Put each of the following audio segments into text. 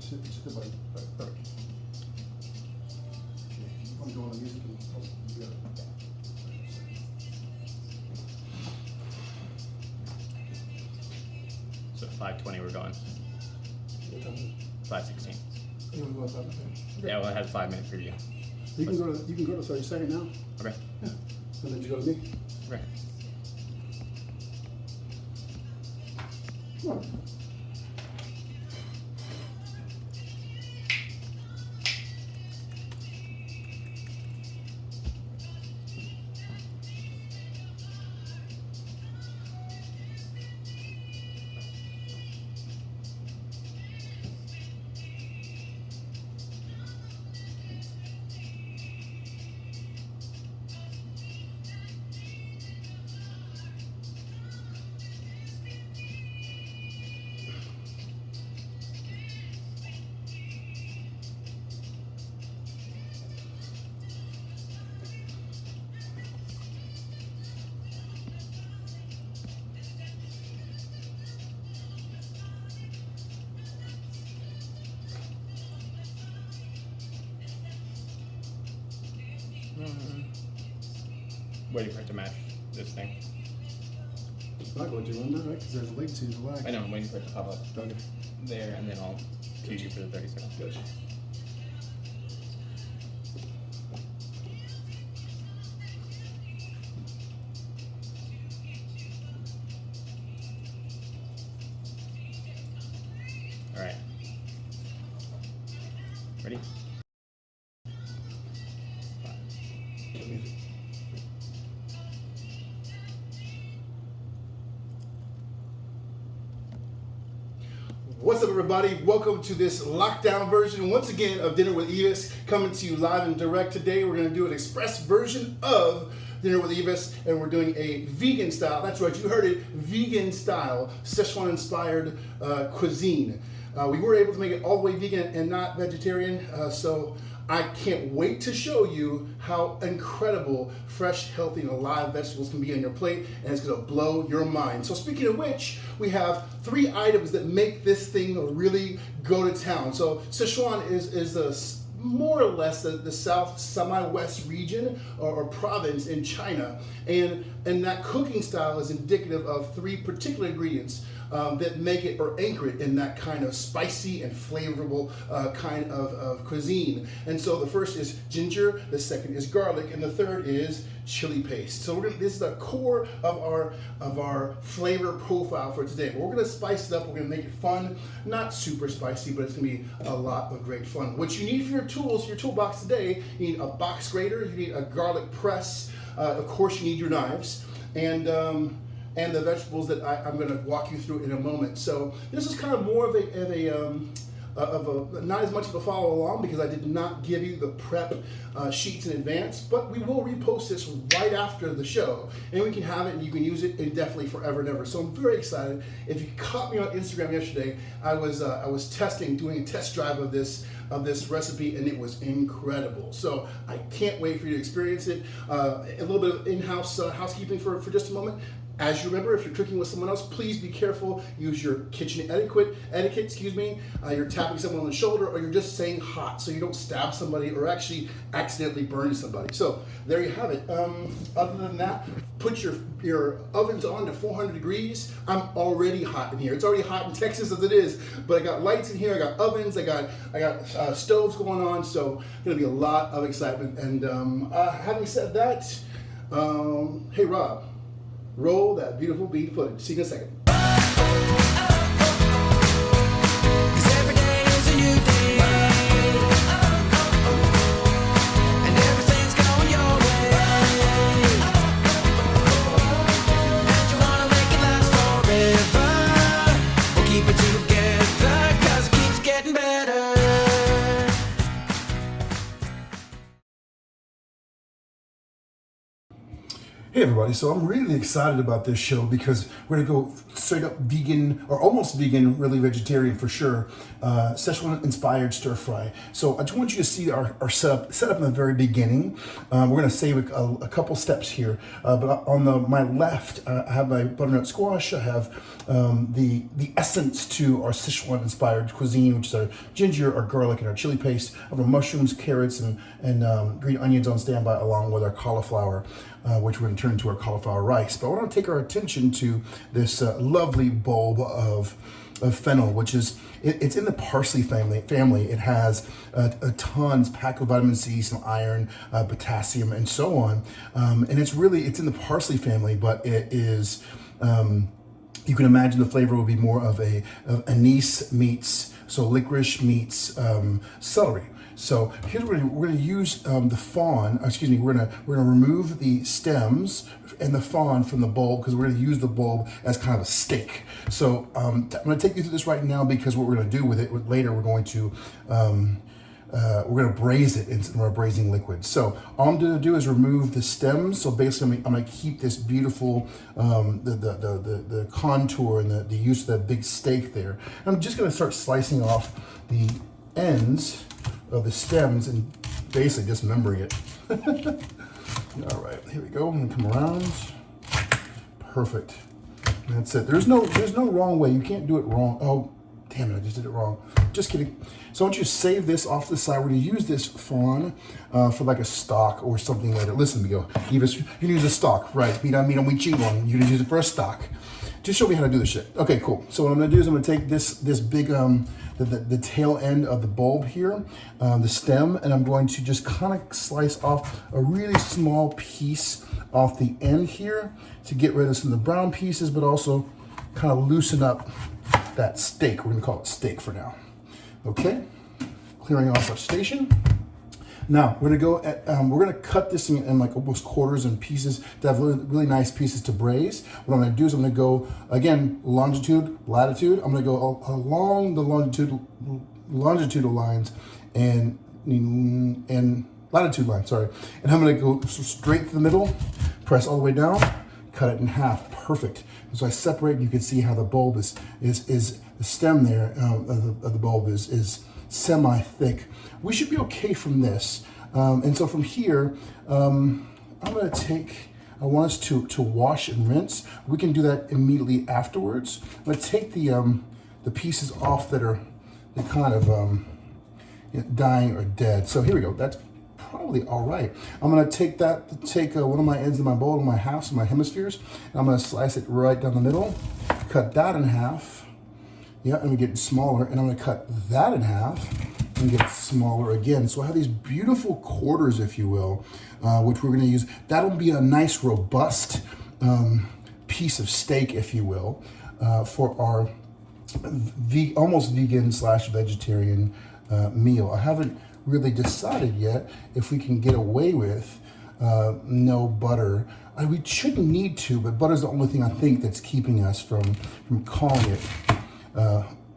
Just the button. Perfect. Okay. I'm doing the music and yeah. So 5:20 we're going. What time is it? 5:16. You want to go outside? Okay. Yeah, we'll have 5-minute preview. You can go to 30-second now. Okay. Yeah. And then you go to me. Okay. Come on. Waiting for it to match this thing. It's not going to, remember, right? Because there's a link to the lag. I know, I'm waiting for it to pop up Okay. there, and then I'll cue you for the 30 seconds. Gotcha. All right. Ready? What's up, everybody? Welcome to this lockdown version, once again, of Dinner with Yves, coming to you live and direct. Today, we're going to do an express version of Dinner with Yves, and we're doing a vegan style. That's right, you heard it, vegan style, Szechuan inspired cuisine. We were able to make it all the way vegan and not vegetarian, so I can't wait to show you how incredible fresh, healthy, and alive vegetables can be on your plate, and it's gonna blow your mind. So speaking of which, we have 3 items that make this thing really go to town. So Szechuan is the more or less the south semi-west region or province in China, and that cooking style is indicative of 3 particular ingredients that make it or anchor it in that kind of spicy and flavorful kind of cuisine. And so the first is ginger, the second is garlic, and the third is chili paste. So this is the core of our flavor profile for today. But we're gonna spice it up, we're gonna make it fun, not super spicy, but it's gonna be a lot of great fun. What you need for your tools, your toolbox today, you need a box grater, you need a garlic press, of course you need your knives, and the vegetables that I'm going to walk you through in a moment. So this is kind of more of a not as much of a follow along, because I did not give you the prep sheets in advance, but we will repost this right after the show, and we can have it and you can use it indefinitely forever and ever. So I'm very excited. If you caught me on Instagram yesterday, I was doing a test drive of this recipe, and it was incredible. So I can't wait for you to experience it. A little bit of in-house housekeeping for just a moment. As you remember, if you're cooking with someone else, please be careful. Use your kitchen etiquette. You're tapping someone on the shoulder, or you're just saying hot, so you don't stab somebody or actually accidentally burn somebody. So there you have it. Other than that, put your ovens on to 400 degrees. I'm already hot in here. It's already hot in Texas as it is, but I got lights in here. I got ovens. I got stoves going on. So gonna be a lot of excitement. And having said that, hey Rob. Roll that beautiful beat footage. See you in a second. Hey everybody, so I'm really excited about this show because we're gonna go straight up vegan, or almost vegan, really vegetarian for sure, Szechuan inspired stir fry. So I just want you to see our setup in the very beginning. We're gonna save a couple steps here, but on my left, I have my butternut squash, I have the essence to our Szechuan inspired cuisine, which is our ginger, our garlic, and our chili paste. I have our mushrooms, carrots, and green onions on standby, along with our cauliflower, which we're going to turn into our cauliflower rice. But I want to take our attention to this lovely bulb of fennel, which is, it's in the parsley family. It has a tons packed with vitamin C, some iron, potassium, and so on. And it's in the parsley family, but it is, you can imagine the flavor will be more of anise meets, so licorice meets celery. So here's what we're going to use the fawn. Excuse me. We're going to remove the stems and the fawn from the bulb because we're going to use the bulb as kind of a steak. So I'm going to take you through this right now because what we're going to do with it later, we're going to braise it in our braising liquid. So all I'm going to do is remove the stems. So basically, I'm going to keep this beautiful the contour and the use of that big steak there. And I'm just going to start slicing off the ends of the stems and basically dismembering it. All right, here we go. I'm gonna come around. Perfect. That's it. There's no wrong way. You can't do it wrong. Oh, damn it! I just did it wrong. Just kidding. So I want you to save this off to the side. We're gonna use this fawn for like a stock or something later. Listen to me, go. Yves, you can use a stock, right? Meat on meat on wheat cheat one. You're gonna use it for a stock. Just show me how to do this shit. Okay, cool. So what I'm gonna do is I'm gonna take this big the tail end of the bulb here, the stem, and I'm going to just kind of slice off a really small piece off the end here to get rid of some of the brown pieces, but also kind of loosen up that steak. We're gonna call it steak for now. Okay, clearing off our station. Now we're gonna cut this in like almost quarters and pieces to have really nice pieces to braise. What I'm gonna do is I'm gonna go again latitude. I'm gonna go along the longitudinal lines and latitude line. Sorry, and I'm gonna go straight to the middle, press all the way down, cut it in half. Perfect. So I separate. You can see how the bulb is the stem there of the bulb is semi-thick. We should be okay from this. And so from here, I'm gonna I want us to wash and rinse. We can do that immediately afterwards. I'm gonna take the pieces off that are kind of dying or dead. So here we go. That's probably all right. I'm gonna take one of my ends of my bowl, my halves, my hemispheres, and I'm gonna slice it right down the middle, cut that in half. Yeah, and we get smaller, and I'm gonna cut that in half and get smaller again. So I have these beautiful quarters, if you will, which we're gonna use. That'll be a nice, robust piece of steak, if you will, for our almost vegan / vegetarian meal. I haven't really decided yet if we can get away with no butter. We shouldn't need to, but butter's the only thing I think that's keeping us from calling it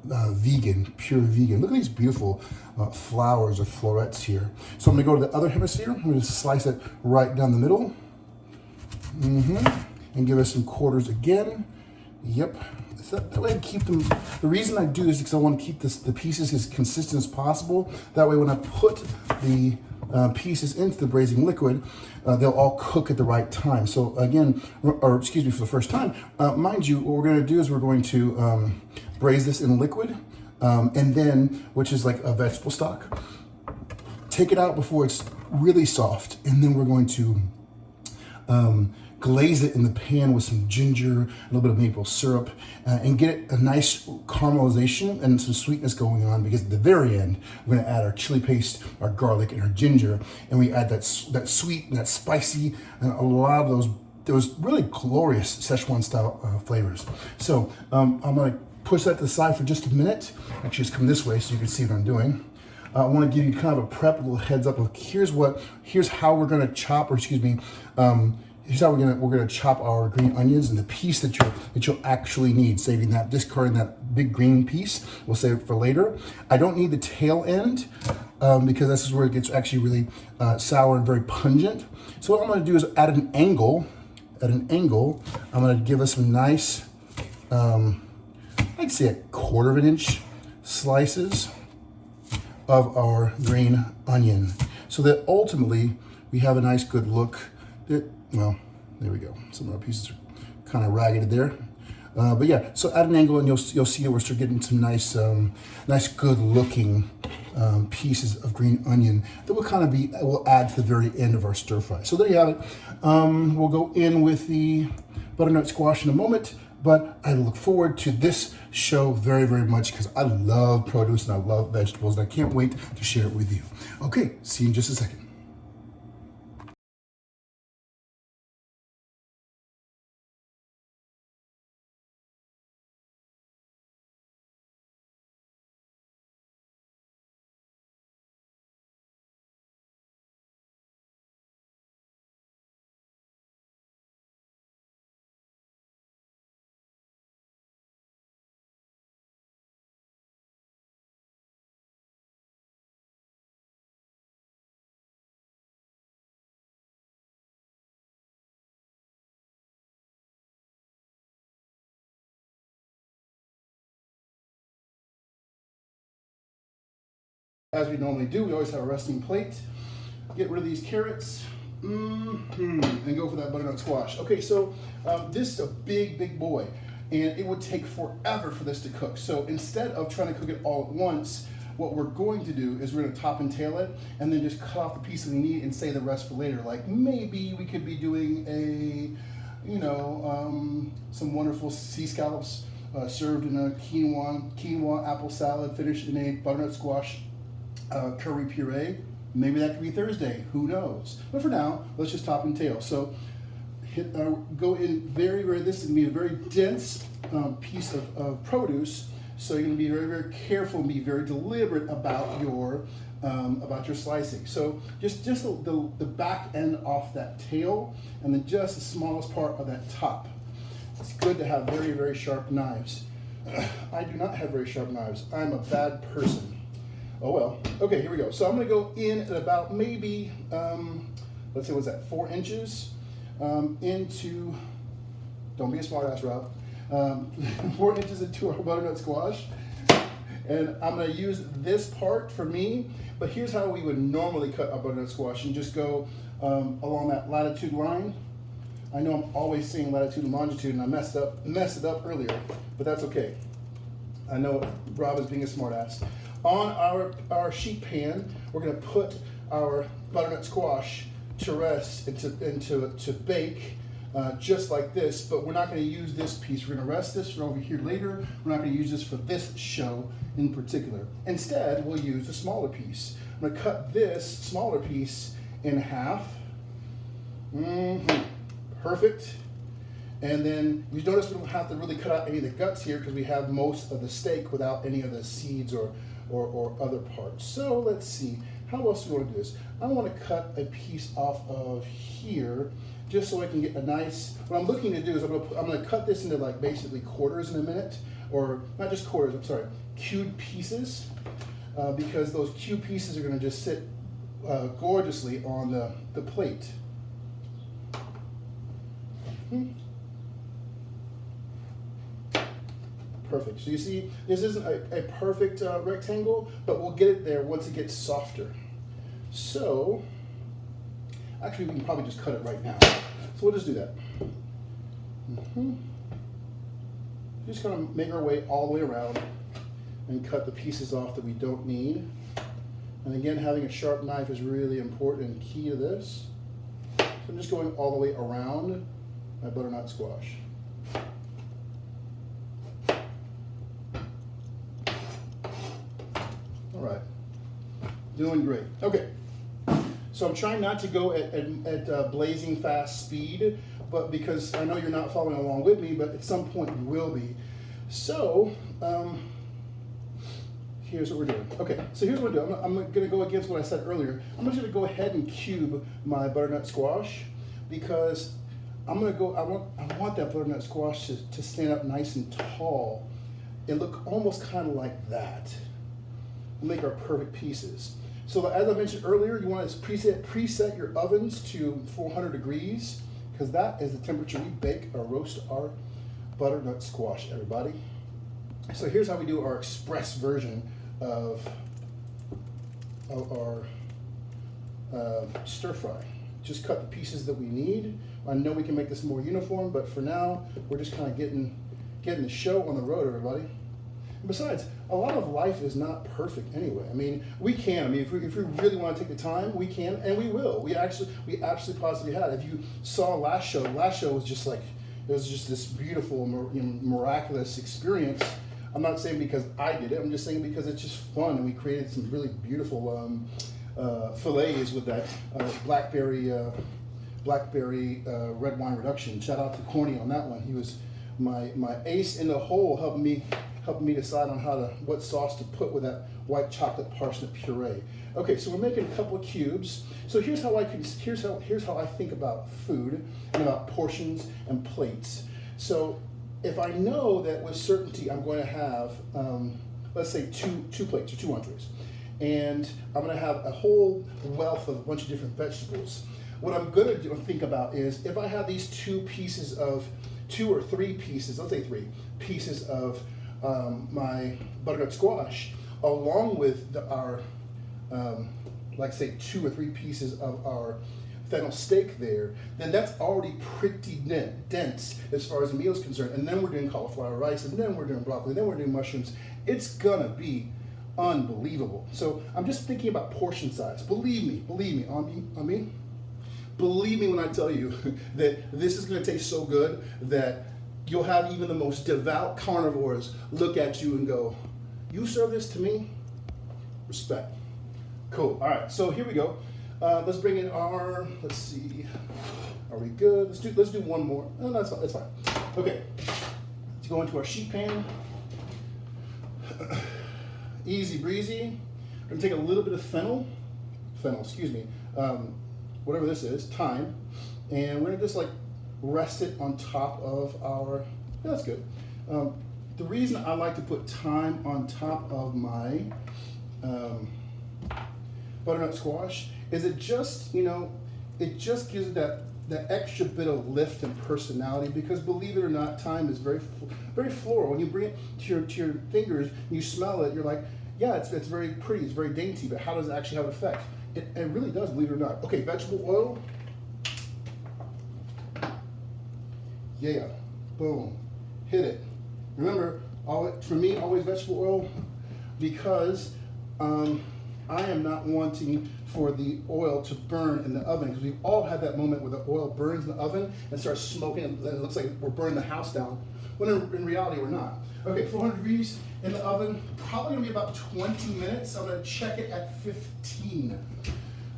vegan, pure vegan. Look at these beautiful flowers or florets here. So I'm gonna go to the other hemisphere. I'm gonna slice it right down the middle. And give us some quarters again. Yep. So that way I keep them. The reason I do this is because I want to keep the pieces as consistent as possible. That way when I put the pieces into the braising liquid, they'll all cook at the right time. So again, for the first time, mind you, what we're going to do is we're going to braise this in liquid, and then, which is like a vegetable stock, take it out before it's really soft, and then we're going to glaze it in the pan with some ginger, a little bit of maple syrup, and get it a nice caramelization and some sweetness going on, because at the very end, we're gonna add our chili paste, our garlic, and our ginger, and we add that sweet and that spicy, and a lot of those really glorious Szechuan style flavors. So I'm gonna push that to the side for just a minute. Actually, just come this way so you can see what I'm doing. I want to give you kind of a prep, a little heads up of here's how we're gonna chop, here's how we're gonna chop our green onions, and the piece that you'll actually need, discarding that big green piece. We'll save it for later. I don't need the tail end because this is where it gets actually really sour and very pungent. So what I'm gonna do is at an angle, at an angle. I'm gonna give us some nice, I'd say a 1/4 inch slices of our green onion, so that ultimately we have a nice good look. Well, there we go. Some of our pieces are kind of ragged there. But yeah, so at an angle, and you'll see we're start getting some nice, nice good looking pieces of green onion that will add to the very end of our stir fry. So there you have it. We'll go in with the butternut squash in a moment, but I look forward to this show very, very much because I love produce and I love vegetables, and I can't wait to share it with you. Okay, see you in just a second. As we normally do, we always have a resting plate. Get rid of these carrots and go for that butternut squash. Okay, so this is a big, big boy, and it would take forever for this to cook. So instead of trying to cook it all at once, what we're going to do is we're going to top and tail it and then just cut off the piece that we need and save the rest for later. Like maybe we could be doing some wonderful sea scallops served in a quinoa apple salad, finished in a butternut squash curry puree. Maybe that could be Thursday, who knows? But for now, let's just top and tail. So go in very, very, this is gonna be a very dense piece of produce. So you're gonna be very, very careful and be very deliberate about your slicing. So just the back end off that tail, and then just the smallest part of that top. It's good to have very, very sharp knives. I do not have very sharp knives. I'm a bad person. Oh well. Okay, here we go. So I'm gonna go in at about maybe, let's say, what's that, 4 inches into, don't be a smart ass, Rob, 4 inches into our butternut squash. And I'm gonna use this part for me, but here's how we would normally cut our butternut squash, and just go along that latitude line. I know I'm always saying latitude and longitude, and I messed it up earlier, but that's okay. I know Rob is being a smart ass. On our sheet pan, we're going to put our butternut squash to rest and to bake just like this, but we're not going to use this piece. We're going to rest this for over here later. We're not going to use this for this show in particular. Instead, we'll use the smaller piece. I'm going to cut this smaller piece in half. Perfect. And then you notice we don't have to really cut out any of the guts here because we have most of the steak without any of the seeds or other parts. So let's see, how else do we want to do this? I want to cut a piece off of here just so I can get a nice, what I'm looking to do is I'm going to cut this into like basically quarters in a minute, or not just quarters, I'm sorry, cubed pieces, because those cube pieces are going to just sit gorgeously on the plate. Perfect. So you see, this isn't a perfect rectangle, but we'll get it there once it gets softer. So, actually we can probably just cut it right now. So we'll just do that. Just kind of make our way all the way around and cut the pieces off that we don't need. And again, having a sharp knife is really important and key to this. So I'm just going all the way around my butternut squash. All right, doing great. Okay, so I'm trying not to go at blazing fast speed, but because I know you're not following along with me, but at some point you will be. So here's what we're doing. Okay, so here's what we're doing. I'm going to go against what I said earlier. I'm just going to go ahead and cube my butternut squash, because I'm going to go. I want that butternut squash to stand up nice and tall and look almost kind of like that. We'll make our perfect pieces. So as I mentioned earlier, you want to preset your ovens to 400 degrees, because that is the temperature we bake or roast our butternut squash, everybody. So here's how we do our express version of our stir fry. Just cut the pieces that we need. I know we can make this more uniform, but for now, we're just kind of getting the show on the road, everybody. And besides, a lot of life is not perfect anyway. I mean, we can. I mean, if we really want to take the time, we can, and we will. We absolutely positively had. If you saw last show was just like, it was just this beautiful, miraculous experience. I'm not saying because I did it. I'm just saying because it's just fun, and we created some really beautiful fillets with that blackberry red wine reduction. Shout out to Corny on that one. He was my ace in the hole, helping me decide on what sauce to put with that white chocolate parsnip puree. Okay, so we're making a couple of cubes. So here's how I think about food and about portions and plates. So if I know that with certainty I'm going to have, let's say two plates or 2 entrees, and I'm going to have a whole wealth of a bunch of different vegetables, what I'm going to think about is if I have these 2 or 3 pieces, let's say 3 pieces of my butternut squash, along with our, like say 2 or 3 pieces of our fennel steak there, then that's already pretty dense as far as the meal is concerned. And then we're doing cauliflower rice, and then we're doing broccoli, then we're doing mushrooms. It's gonna be unbelievable. So I'm just thinking about portion size. Believe me, on me. Believe me when I tell you that this is gonna taste so good that you'll have even the most devout carnivores look at you and go, "You serve this to me? Respect." Cool. All right. So here we go. Let's bring in our. Let's see. Are we good? Let's do one more. No, that's fine. That's fine. Okay. Let's go into our sheet pan. Easy breezy. We're gonna take a little bit of fennel. Excuse me. Whatever this is, thyme, and we're gonna just like rest it on top of our. Yeah, that's good. The reason I like to put thyme on top of my butternut squash is it just gives it that extra bit of lift and personality, because believe it or not, thyme is very floral. When you bring it to your fingers, you smell it, you're like, yeah, it's very pretty, it's very dainty, but how does it actually have an effect? It really does, believe it or not. Okay, vegetable oil. Yeah, boom, hit it. Remember, for me, always vegetable oil, because I am not wanting for the oil to burn in the oven, because we've all had that moment where the oil burns in the oven and starts smoking, and it looks like we're burning the house down, when in reality we're not. Okay, 400 degrees in the oven, probably gonna be about 20 minutes. I'm gonna check it at 15.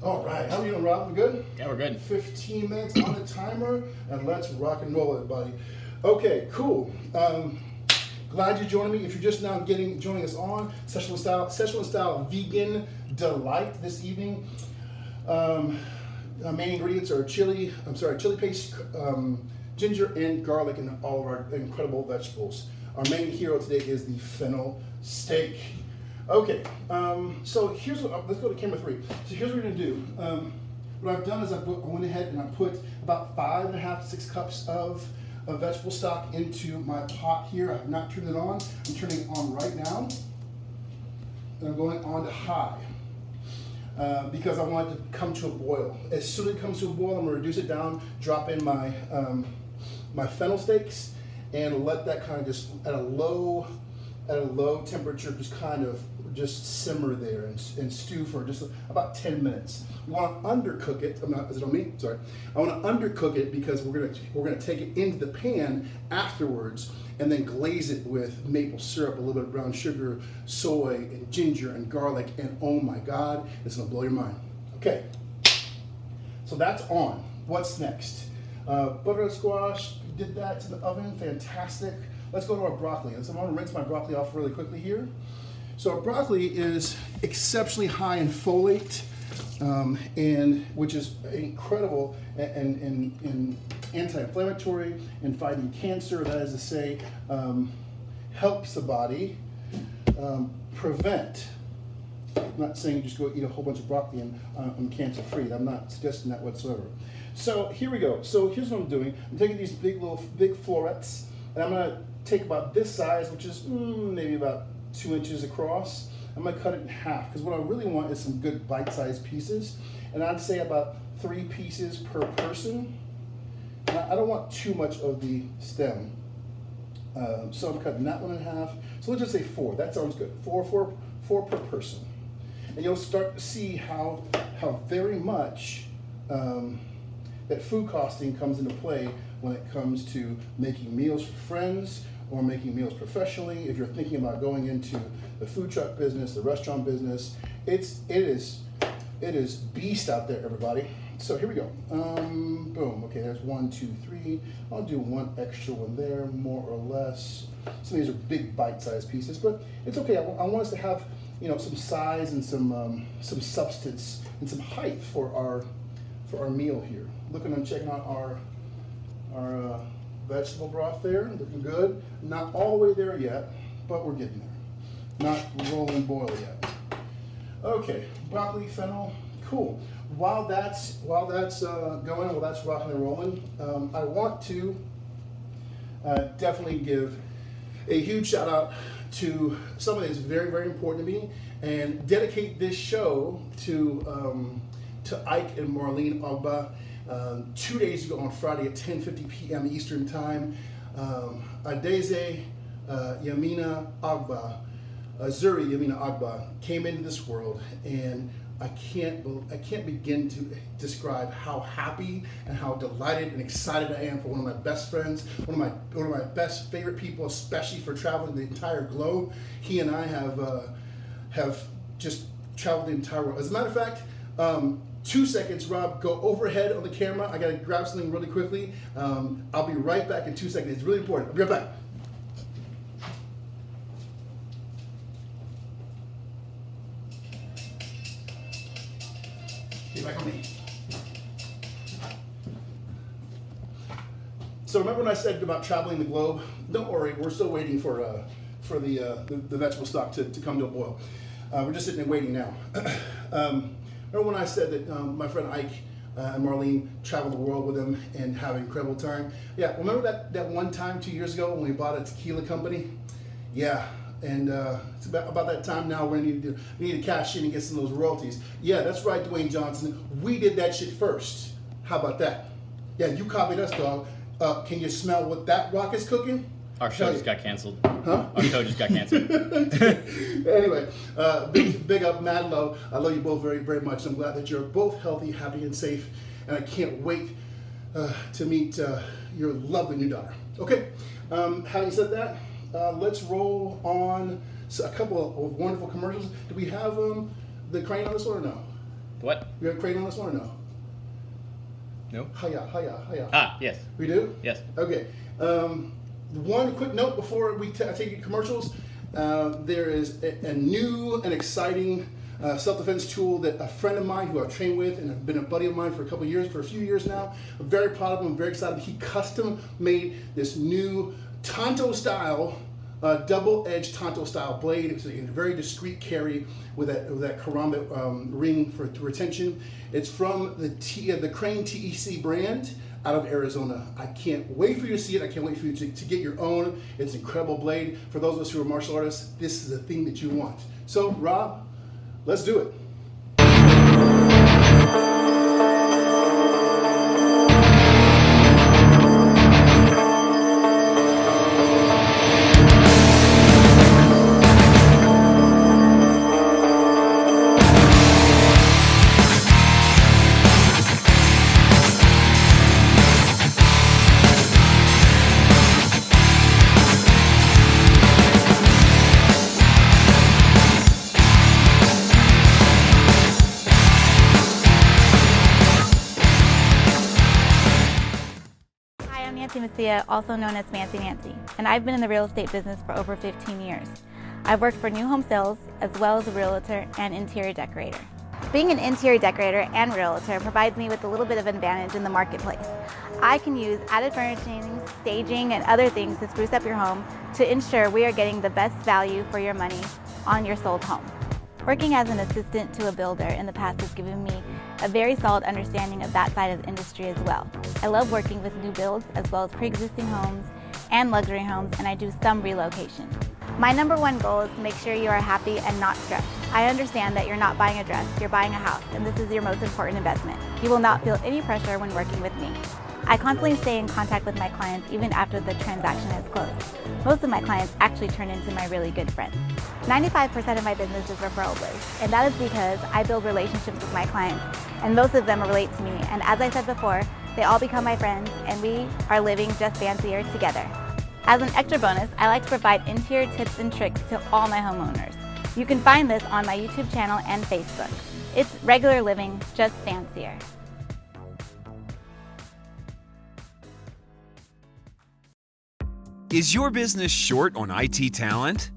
All right, how are you doing, Rob? We good? Yeah, we're good. 15 minutes on the timer, and let's rock and roll it, buddy. Okay, cool. Glad you joined me. If you're just now joining us on Szechuan style vegan delight this evening. Our main ingredients are chili paste, ginger, and garlic, and all of our incredible vegetables. Our main hero today is the fennel steak. Okay, so here's what, let's go to camera 3. So here's what we're gonna do. What I've done is I went ahead and I put about 5.5 to 6 cups of vegetable stock into my pot here. I have not turned it on. I'm turning it on right now. And I'm going on to high because I want it to come to a boil. As soon as it comes to a boil, I'm gonna reduce it down, drop in my my fennel steaks, and let that kind of just at a low temperature just simmer there and stew for just about 10 minutes. We want to undercook it. Is it on me? Sorry. I want to undercook it because we're gonna take it into the pan afterwards and then glaze it with maple syrup, a little bit of brown sugar, soy, and ginger and garlic, and oh my God, it's gonna blow your mind. Okay, so that's on. What's next? Butternut squash, we did that to the oven, fantastic. Let's go to our broccoli. So I'm gonna rinse my broccoli off really quickly here. So our broccoli is exceptionally high in folate, and which is incredible and anti-inflammatory and fighting cancer. That is to say, helps the body prevent. I'm not saying just go eat a whole bunch of broccoli and I'm cancer-free. I'm not suggesting that whatsoever. So here we go. So here's what I'm doing. I'm taking these big florets, and I'm gonna take about this size, which is maybe about 2 inches across. I'm gonna cut it in half, because what I really want is some good bite-sized pieces. And I'd say about 3 pieces per person. I don't want too much of the stem. So I'm cutting that one in half. So let's just say 4. That sounds good. Four per person. And you'll start to see how very much that food costing comes into play when it comes to making meals for friends or making meals professionally. If you're thinking about going into the food truck business, the restaurant business, it is beast out there, everybody. So here we go. Boom. Okay, there's 1, 2, 3. I'll do 1 extra one there, more or less. Some of these are big bite-sized pieces, but it's okay. I want us to have, some size and some substance and some height for our meal here. I'm checking out our vegetable broth there. Looking good. Not all the way there yet, but we're getting there. Not rolling boil yet. Okay, broccoli, fennel, cool. While that's going, while that's rocking and rolling, I want to definitely give a huge shout out to somebody that's very, very important to me, and dedicate this show to Ike and Marlene Ogba. 2 days ago on Friday at 10:50 p.m. Eastern Time, Adeze Yamina Ogba, Zuri Yamina Ogba came into this world, and I can't begin to describe how happy and how delighted and excited I am for one of my best friends, one of my best favorite people, especially for traveling the entire globe. He and I have just traveled the entire world. As a matter of fact, 2 seconds, Rob, go overhead on the camera. I gotta grab something really quickly. I'll be right back in 2 seconds. It's really important. I'll be right back. Get back on me. So remember when I said about traveling the globe? Don't worry, we're still waiting for the vegetable stock to come to a boil. We're just sitting there waiting now. Remember when I said that my friend Ike and Marlene traveled the world with him and have an incredible time? Yeah, remember that one time 2 years ago when we bought a tequila company? Yeah, and it's about that time now we need to cash in and get some of those royalties. Yeah, that's right, Dwayne Johnson. We did that shit first. How about that? Yeah, you copied us, dog. Can you smell what that rock is cooking? Our show just got canceled. Huh? Our show just got canceled. Anyway, big up, mad love. I love you both very, very much. I'm glad that you're both healthy, happy, and safe. And I can't wait to meet your lovely new daughter. Okay, having said that, let's roll on a couple of wonderful commercials. Do we have the crane on this one or no? What? We have a crane on this one or no? No. Hiya. Ah, yes. We do? Yes. Okay. One quick note before we take you to commercials. There is a new and exciting self-defense tool that a friend of mine who I've trained with and have been a buddy of mine for a few years now. I'm very proud of him. I'm very excited. He custom made this new Tonto style, double-edged Tonto style blade. It's a very discreet carry with that karambit ring for retention. It's from the Crane TEC brand out of Arizona. I can't wait for you to see it. I can't wait for you to get your own. It's an incredible blade. For those of us who are martial artists, this is the thing that you want. So, Rob, let's do it. Also known as Fancy Nancy, and I've been in the real estate business for over 15 years. I've worked for new home sales as well as a realtor and interior decorator. Being an interior decorator and realtor provides me with a little bit of advantage in the marketplace. I can use added furnishings, staging, and other things to spruce up your home to ensure we are getting the best value for your money on your sold home. Working as an assistant to a builder in the past has given me a very solid understanding of that side of the industry as well. I love working with new builds as well as pre-existing homes and luxury homes, and I do some relocation. My number one goal is to make sure you are happy and not stressed. I understand that you're not buying a dress, you're buying a house, and this is your most important investment. You will not feel any pressure when working with me. I constantly stay in contact with my clients even after the transaction has closed. Most of my clients actually turn into my really good friends. 95% of my business is referral based, and that is because I build relationships with my clients, and most of them relate to me. And as I said before, they all become my friends, and we are living just fancier together. As an extra bonus, I like to provide interior tips and tricks to all my homeowners. You can find this on my YouTube channel and Facebook. It's regular living, just fancier. Is your business short on IT talent?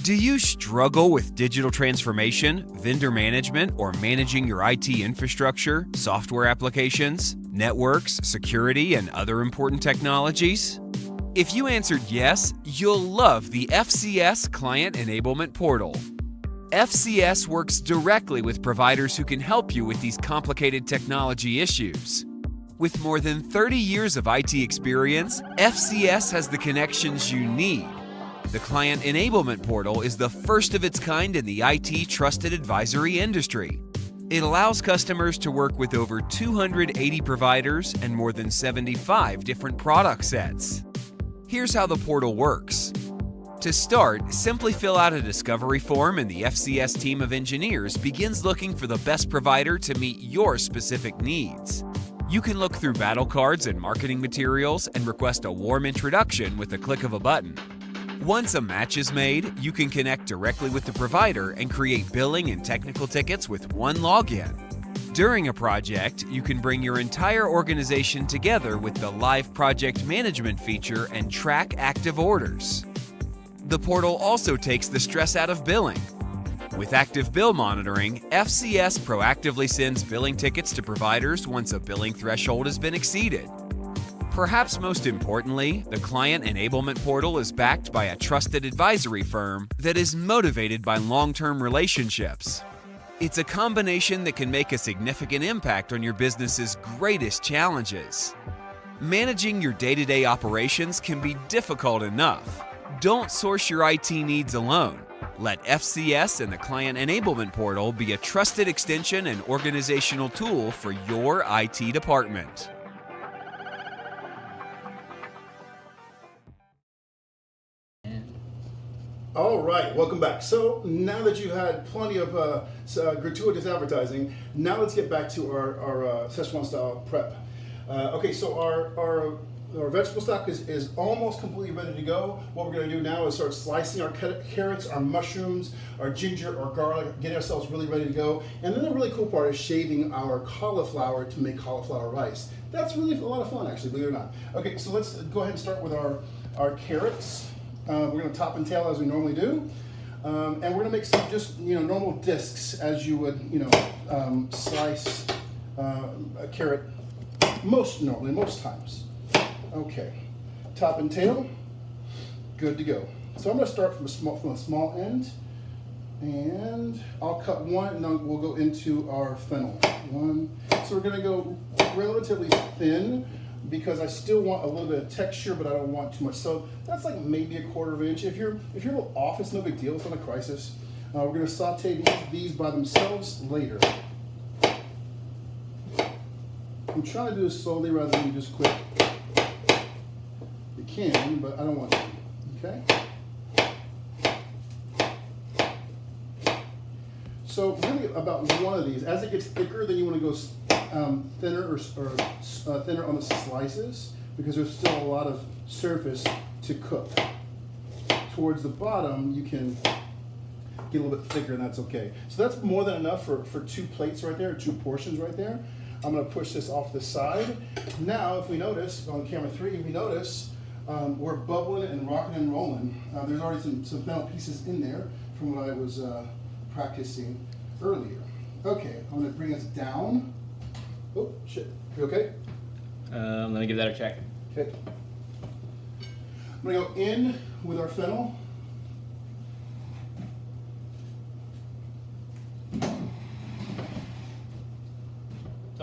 Do you struggle with digital transformation, vendor management, or managing your IT infrastructure, software applications, networks, security, and other important technologies? If you answered yes, you'll love the FCS Client Enablement Portal. FCS works directly with providers who can help you with these complicated technology issues. With more than 30 years of IT experience, FCS has the connections you need. The Client Enablement Portal is the first of its kind in the IT trusted advisory industry. It allows customers to work with over 280 providers and more than 75 different product sets. Here's how the portal works. To start, simply fill out a discovery form and the FCS team of engineers begins looking for the best provider to meet your specific needs. You can look through battle cards and marketing materials and request a warm introduction with the click of a button. Once a match is made, you can connect directly with the provider and create billing and technical tickets with one login. During a project, you can bring your entire organization together with the live project management feature and track active orders. The portal also takes the stress out of billing. With active bill monitoring, FCS proactively sends billing tickets to providers once a billing threshold has been exceeded. Perhaps most importantly, the Client Enablement Portal is backed by a trusted advisory firm that is motivated by long-term relationships. It's a combination that can make a significant impact on your business's greatest challenges. Managing your day-to-day operations can be difficult enough. Don't source your IT needs alone. Let FCS and the Client Enablement Portal be a trusted extension and organizational tool for your IT department. All right, welcome back. So now that you had plenty of gratuitous advertising, now let's get back to our Szechuan style prep. Okay, so our vegetable stock is almost completely ready to go. What we're going to do now is start slicing our carrots, our mushrooms, our ginger, our garlic, get ourselves really ready to go. And then the really cool part is shaving our cauliflower to make cauliflower rice. That's really a lot of fun, actually, believe it or not. Okay, so let's go ahead and start with our carrots. We're going to top and tail as we normally do. And we're going to make some just normal discs as you would slice a carrot most times. Okay, top and tail, good to go. So I'm going to start from a small end, and I'll cut one, and then we'll go into our fennel. One. So we're going to go relatively thin because I still want a little bit of texture, but I don't want too much. So that's like maybe a 1/4 inch. If you're a little off, it's no big deal. It's not a crisis. We're going to saute these by themselves later. I'm trying to do this slowly rather than just quick. You can, but I don't want to. Okay. So really about one of these. As it gets thicker, then you want to go thinner or thinner on the slices because there's still a lot of surface to cook. Towards the bottom, you can get a little bit thicker, and that's okay. So that's more than enough for 2 plates right there, 2 portions right there. I'm going to push this off the side. Now, if we notice, on camera 3, we notice we're bubbling and rocking and rolling. There's already some fennel pieces in there from what I was practicing earlier. Okay, I'm going to bring us down. Oh, shit. You okay? Let me give that a check. Okay. I'm going to go in with our fennel.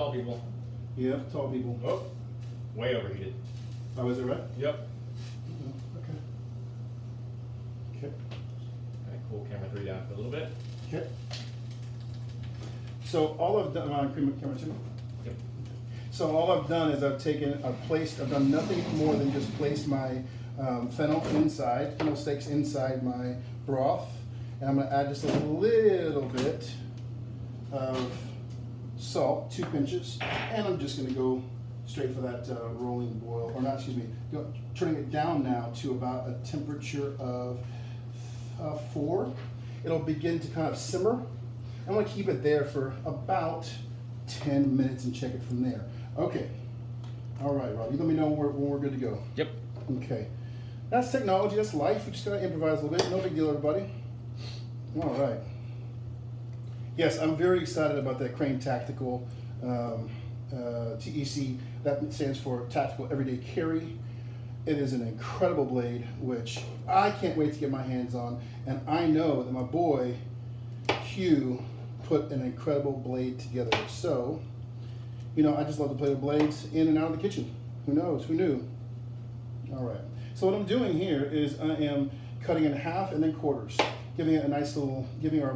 tall people. Yep, tall people. Oh, way overheated. Oh, is it right? Yep. Okay. Okay. Okay, cool. Camera 3 down for a little bit. Okay. So all I've done, camera 2? Yep. So all I've done is I've done nothing more than just placed my fennel steaks inside my broth. And I'm gonna add just a little bit of salt, 2 pinches, and I'm just gonna go straight for that rolling boil, or not, excuse me, turning it down now to about a temperature of 4. It'll begin to kind of simmer. I'm gonna keep it there for about 10 minutes and check it from there. Okay. All right, Rob, you let me know when we're good to go. Yep. Okay. That's technology, that's life. We just gotta improvise a little bit. No big deal, everybody. All right. Yes, I'm very excited about that Crane Tactical TEC. That stands for Tactical Everyday Carry. It is an incredible blade, which I can't wait to get my hands on. And I know that my boy, Hugh, put an incredible blade together. So, you know, I just love to play with blades in and out of the kitchen. Who knows? Who knew? All right. So what I'm doing here is I am cutting in half and then quarters, giving it a nice little, giving our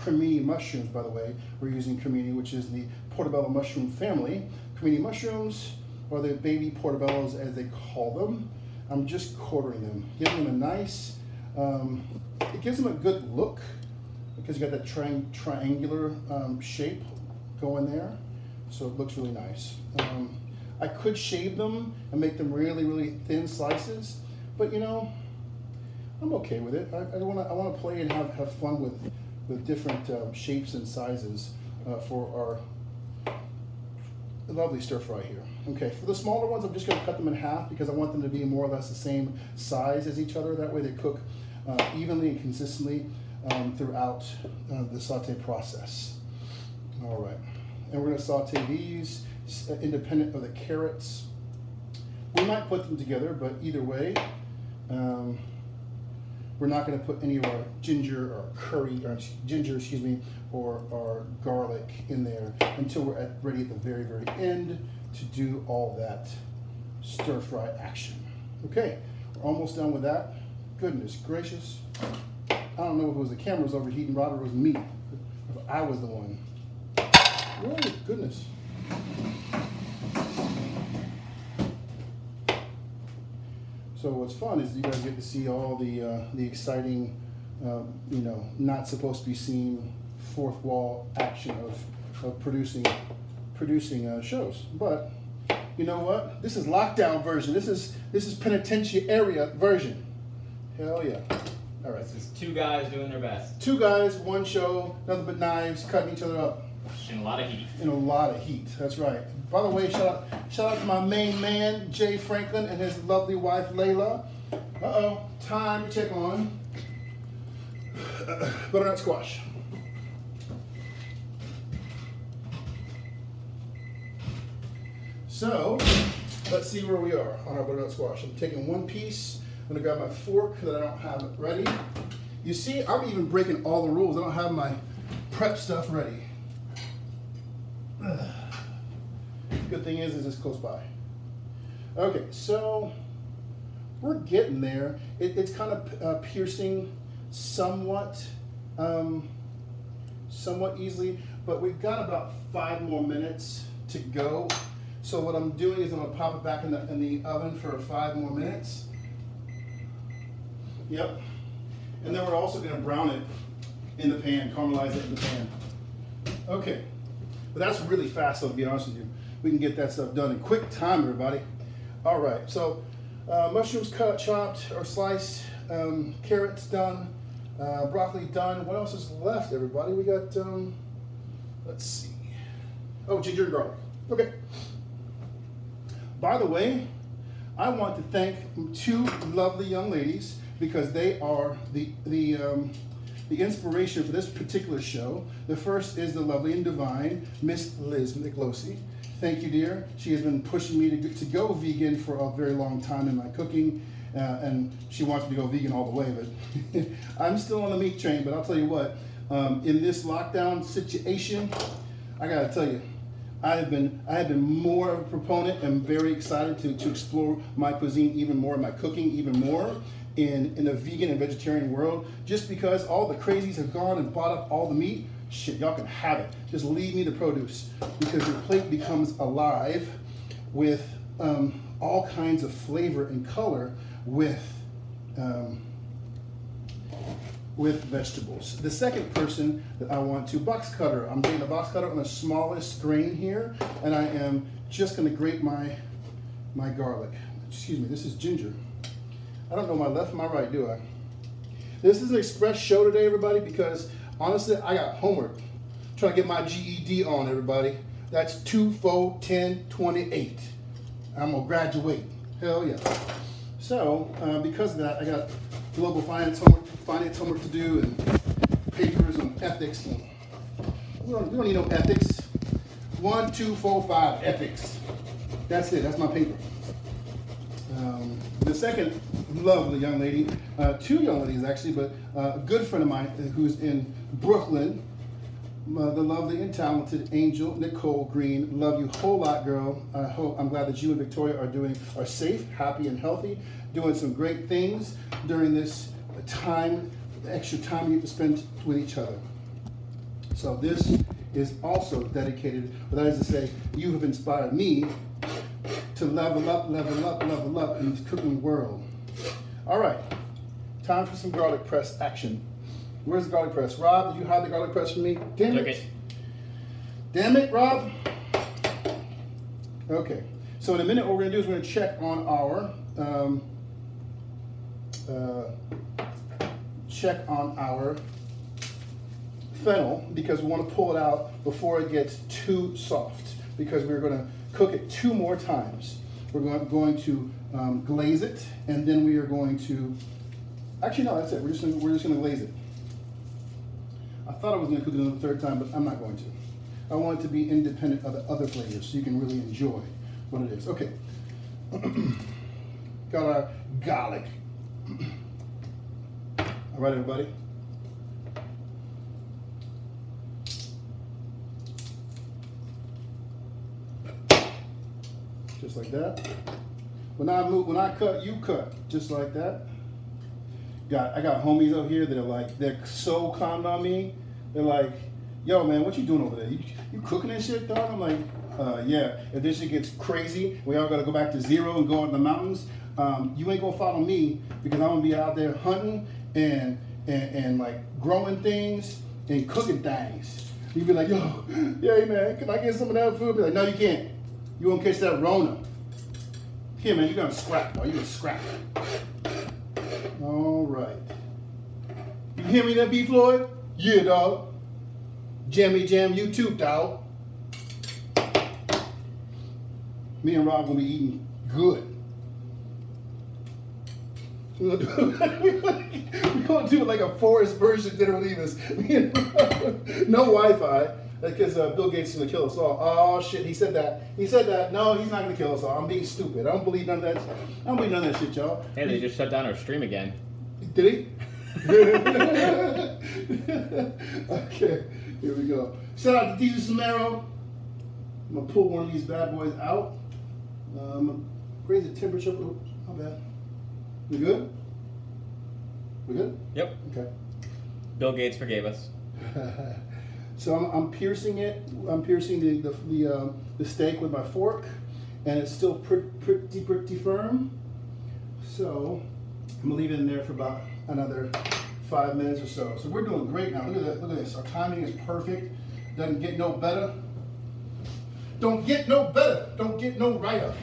cremini mushrooms, by the way. We're using cremini, which is the portobello mushroom family. Cremini mushrooms, or the baby portobellos as they call them. I'm just quartering them, giving them a nice, it gives them a good look because you got that triangular shape going there. So it looks really nice. I could shave them and make them really, really thin slices, but you know, I'm okay with it. I want to play and have fun with different shapes and sizes for our lovely stir fry here. Okay, for the smaller ones, I'm just going to cut them in half because I want them to be more or less the same size as each other. That way they cook evenly and consistently throughout the saute process. All right, and we're going to saute these independent of the carrots. We might put them together, but either way, we're not going to put any of our ginger or curry, or ginger, excuse me, or our garlic in there until we're ready at the very, very end to do all that stir fry action. Okay, we're almost done with that. Goodness gracious. I don't know if it was the cameras overheating, Robert, it was me. If I was the one. Oh, goodness. So what's fun is you guys get to see all the exciting, you know, not supposed to be seen fourth wall action of producing shows. But you know what? This is lockdown version. This is penitentiary area version. Hell yeah! All right. This is 2 guys doing their best. 2 guys, 1 show, nothing but knives, cutting each other up. In a lot of heat. In a lot of heat. That's right. By the way, shout out to my main man, Jay Franklin, and his lovely wife, Layla. Uh-oh, time to check on butternut squash. So, let's see where we are on our butternut squash. I'm taking 1 piece. I'm gonna grab my fork that I don't have it ready. You see, I'm even breaking all the rules. I don't have my prep stuff ready. Good thing is it's close by. Okay, so we're getting there. It's kind of piercing somewhat easily, but we've got about 5 more minutes to go. So what I'm doing is I'm gonna pop it back in the oven for 5 more minutes. Yep. And then we're also gonna brown it in the pan, caramelize it in the pan. Okay. But that's really fast, though, to be honest with you. We can get that stuff done in quick time, everybody. All right, so mushrooms cut, chopped, or sliced, carrots done, broccoli done. What else is left, everybody? We got, let's see. Oh, ginger and garlic. Okay. By the way, I want to thank 2 lovely young ladies because they are the inspiration for this particular show. The first is the lovely and divine Miss Liz Nicolosi. Thank you, dear. She has been pushing me to go vegan for a very long time in my cooking, and she wants me to go vegan all the way, but I'm still on the meat train. But I'll tell you what, in this lockdown situation, I gotta tell you, I have been more of a proponent and very excited to explore my cuisine even more, my cooking even more in the vegan and vegetarian world, just because all the crazies have gone and bought up all the meat. Shit, y'all can have it. Just leave me the produce, because your plate becomes alive with all kinds of flavor and color with vegetables. The second person that I want to, box cutter. I'm doing the box cutter on the smallest grain here, and I am just gonna grate my garlic. Excuse me, this is ginger. I don't know my left from my right, do I? This is an express show today, everybody, because honestly, I got homework. Trying to get my GED on, everybody. That's 2, 4, 10, 28. I'm gonna graduate. Hell yeah. So, because of that, I got global finance homework to do, and papers on ethics. And we don't need no ethics. 1, 2, 4, 5 ethics. That's it. That's my paper. The second lovely young lady, two young ladies actually, but a good friend of mine who's in Brooklyn, the lovely and talented Angel Nicole Green. Love you a whole lot, girl. I'm glad that you and Victoria are safe, happy, and healthy, doing some great things during this time, the extra time you get to spend with each other. So this is also dedicated, but that is to say, you have inspired me to level up in this cooking world. All right, time for some garlic press action. Where's the garlic press? Rob, did you hide the garlic press from me? Damn it. Damn it, Rob. Okay, so in a minute what we're gonna do is we're gonna check on our fennel, because we want to pull it out before it gets too soft, because we're going to cook it 2 more times. We're going to glaze it, and then we are going to, actually no, that's it. We're just going to glaze it. I thought I was going to cook it another 3rd time, but I'm not going to. I want it to be independent of the other flavors, so you can really enjoy what it is. Okay. Got our garlic. All right, everybody. Just like that. When I cut, you cut. Just like that. I got homies out here that are like, they're so calm on me. They're like, yo man, what you doing over there? You cooking that shit, dog? I'm like, yeah. If this shit gets crazy, we all gotta go back to 0 and go out in the mountains. You ain't gonna follow me, because I'm gonna be out there hunting and like growing things and cooking things. You be like, yo, yeah man, can I get some of that food? Be like, no, you can't. You won't catch that Rona. Here man, you're gonna scrap, dog. You're gonna scrap. All right. You hear me, that B Floyd? Yeah, dog. Jammy jam, you too, dog. Me and Rob gonna be eating good. We're gonna do it like a forest version of Dinner with Yves. No Wi-Fi, because Bill Gates is gonna kill us all. Oh shit, he said that. He said that. No, he's not gonna kill us all. I'm being stupid. I don't believe none of that. I don't believe none of that shit, y'all. Hey, they just shut down our stream again. Did he? Okay, here we go. Shout out to DJ Samaro. I'm gonna pull one of these bad boys out. I'm gonna raise the temperature. Oh, how bad? We good? We good? Yep. Okay. Bill Gates forgave us. So I'm piercing it. I'm piercing the steak with my fork, and it's still pretty firm. So I'm gonna leave it in there for about another 5 minutes or so. So we're doing great now. Look at that. Look at this. Our timing is perfect. Doesn't get no better. Don't get no better. Don't get no righter.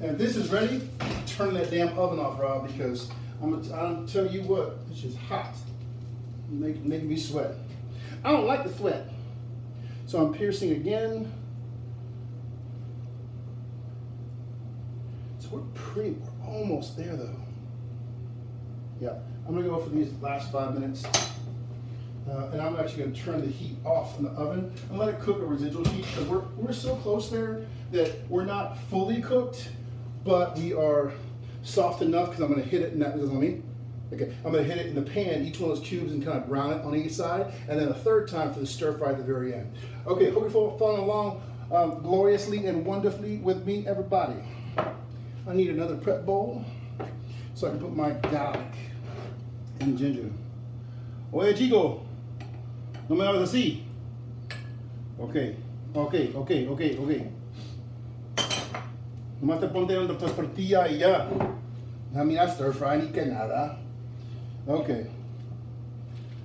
And if this is ready, turn that damn oven off, Rob, because I'm tell you what, it's just hot. Making me sweat. I don't like the sweat. So I'm piercing again. So we're almost there though. Yeah, I'm gonna go for these last 5 minutes. And I'm actually gonna turn the heat off in the oven and let it cook at residual heat, because we're so close there that we're not fully cooked, but we are soft enough, because I'm gonna hit it in that, okay, I'm gonna hit it in the pan, each one of those cubes, and kind of brown it on each side, and then a 3rd time for the stir fry at the very end. Okay, hope you're following along. gloriously and wonderfully with me, everybody. I need another prep bowl so I can put my garlic and ginger. Oye, chico, no me hables así. Okay. Nomás te ponte en la tortilla y ya. No me stir fry ni que nada. Okay.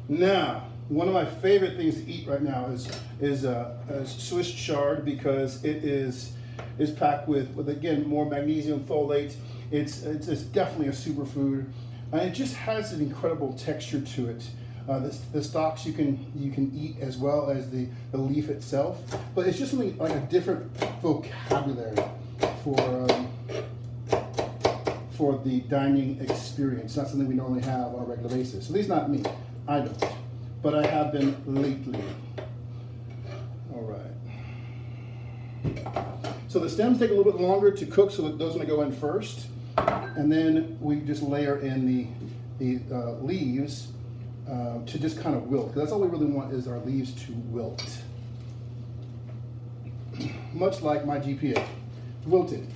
Now, one of my favorite things to eat right now is Swiss chard, because it is packed with again more magnesium, folate. It's definitely a superfood, and it just has an incredible texture to it. The stalks you can eat as well as the leaf itself, but it's just something like a different vocabulary for the dining experience. Not something we normally have on a regular basis. At least not me. I don't, but I have been lately. All right. So the stems take a little bit longer to cook, so those are going to go in first, and then we just layer in the leaves to just kind of wilt. Because that's all we really want, is our leaves to wilt. Much like my GPA. Wilted.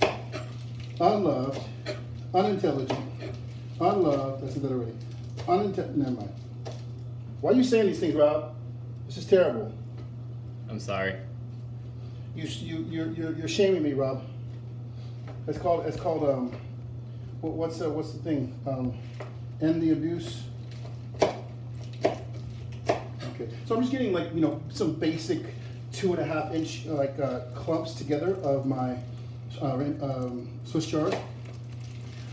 Unloved. Unintelligent. Unloved. I said that already. Never mind. Why are you saying these things, Rob? This is terrible. I'm sorry. You're shaming me, Rob. It's called what's the thing? End the abuse. Okay, so I'm just getting some basic 2.5 inch clumps together of my Swiss chard.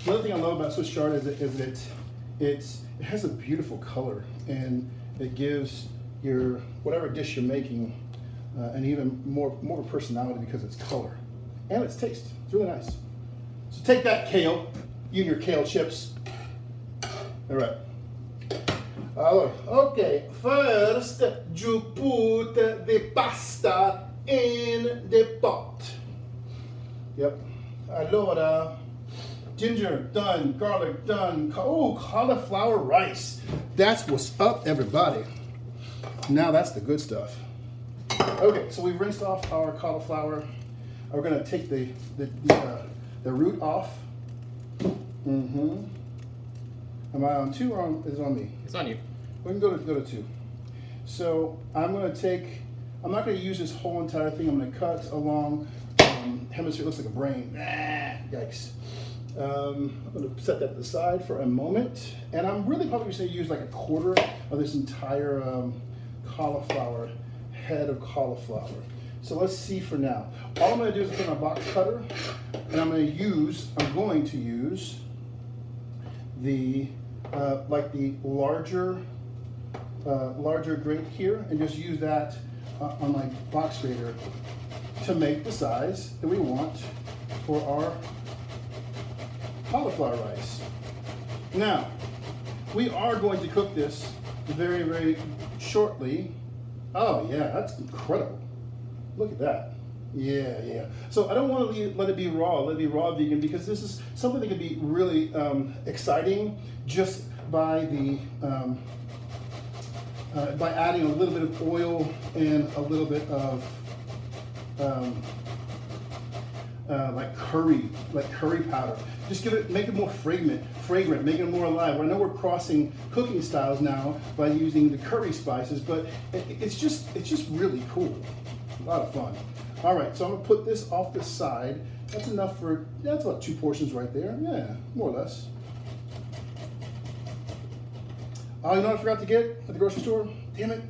Another thing I love about Swiss chard is that it has a beautiful color, and it gives your whatever dish you're making an even more of a personality because of its color and its taste. It's really nice. So take that, kale, you and your kale chips. All right. Okay, first you put the pasta in the pot. Yep. Allora, ginger done, garlic done. Oh, cauliflower rice. That's what's up, everybody. Now that's the good stuff. Okay, so we've rinsed off our cauliflower. We're gonna take the root off. Mm-hmm. Am I on 2 or is it on me? It's on you. We can go to 2. So I'm not gonna use this whole entire thing. I'm gonna cut along hemisphere. It looks like a brain. Yikes. I'm gonna set that to the side for a moment. And I'm really probably just gonna use like a quarter of this entire cauliflower, head of cauliflower. So let's see for now. All I'm gonna do is take my box cutter, and I'm going to use the the larger grate here, and just use that on my box grater to make the size that we want for our cauliflower rice. Now, we are going to cook this very, very shortly. Oh yeah, that's incredible. Look at that. Yeah. So I don't want to let it be raw. Let it be raw vegan, because this is something that can be really exciting just by by adding a little bit of oil and a little bit of like curry powder. Just make it more fragrant, make it more alive. I know we're crossing cooking styles now by using the curry spices, but it's just really cool. A lot of fun. All right, so I'm gonna put this off the side. That's enough that's about 2 portions right there. Yeah, more or less. Oh, you know what I forgot to get at the grocery store? Damn it.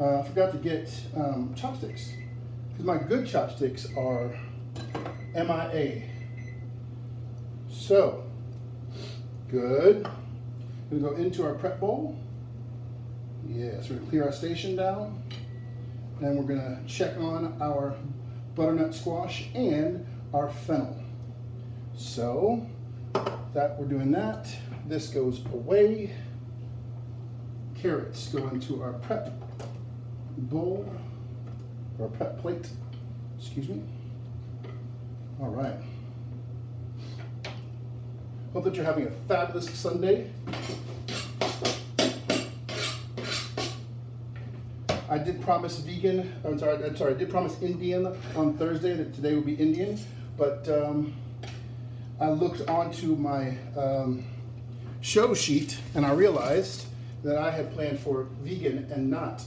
I forgot to get chopsticks. Because my good chopsticks are MIA. So, good. We're gonna go into our prep bowl. Yeah, so we're gonna clear our station down. And we're gonna check on our butternut squash and our fennel. So, that we're doing that. This goes away. Carrots go into our prep bowl, or prep plate, excuse me. All right. Hope that you're having a fabulous Sunday. I did promise vegan. I'm sorry. I did promise Indian on Thursday. That today would be Indian, but I looked onto my show sheet and I realized that I had planned for vegan and not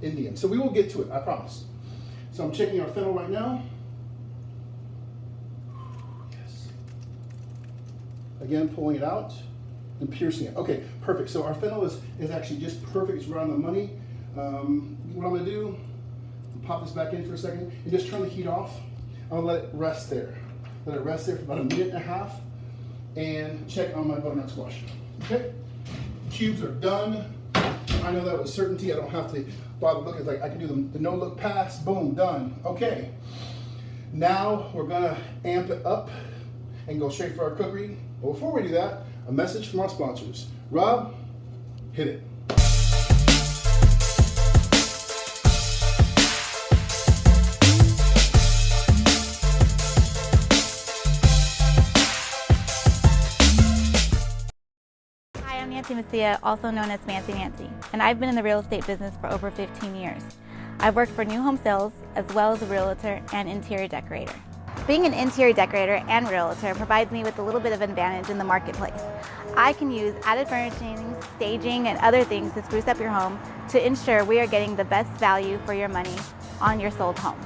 Indian. So we will get to it. I promise. So I'm checking our fennel right now. Yes. Again, pulling it out and piercing it. Okay, perfect. So our fennel is actually just perfect. It's right on the money. What I'm gonna do, pop this back in for a second and just turn the heat off. I'm gonna let it rest there. Let it rest there for about a minute and a half and check on my butternut squash. Okay, cubes are done. I know that with certainty. I don't have to bother looking. It's like I can do the no look pass, boom, done. Okay, now we're gonna amp it up and go straight for our cookery. But before we do that, a message from our sponsors. Rob, hit it. Hi, I'm Nancy Messia, also known as Fancy Nancy, and I've been in the real estate business for over 15 years. I've worked for new home sales as well as a realtor and interior decorator. Being an interior decorator and realtor provides me with a little bit of advantage in the marketplace. I can use added furnishings, staging, and other things to spruce up your home to ensure we are getting the best value for your money on your sold home.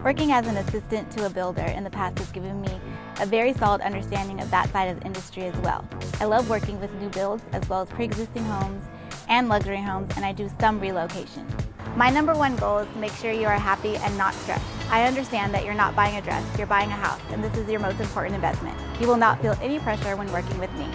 Working as an assistant to a builder in the past has given me a very solid understanding of that side of the industry as well. I love working with new builds as well as pre-existing homes and luxury homes, and I do some relocation. My number one goal is to make sure you are happy and not stressed. I understand that you're not buying a dress, you're buying a house, and this is your most important investment. You will not feel any pressure when working with me.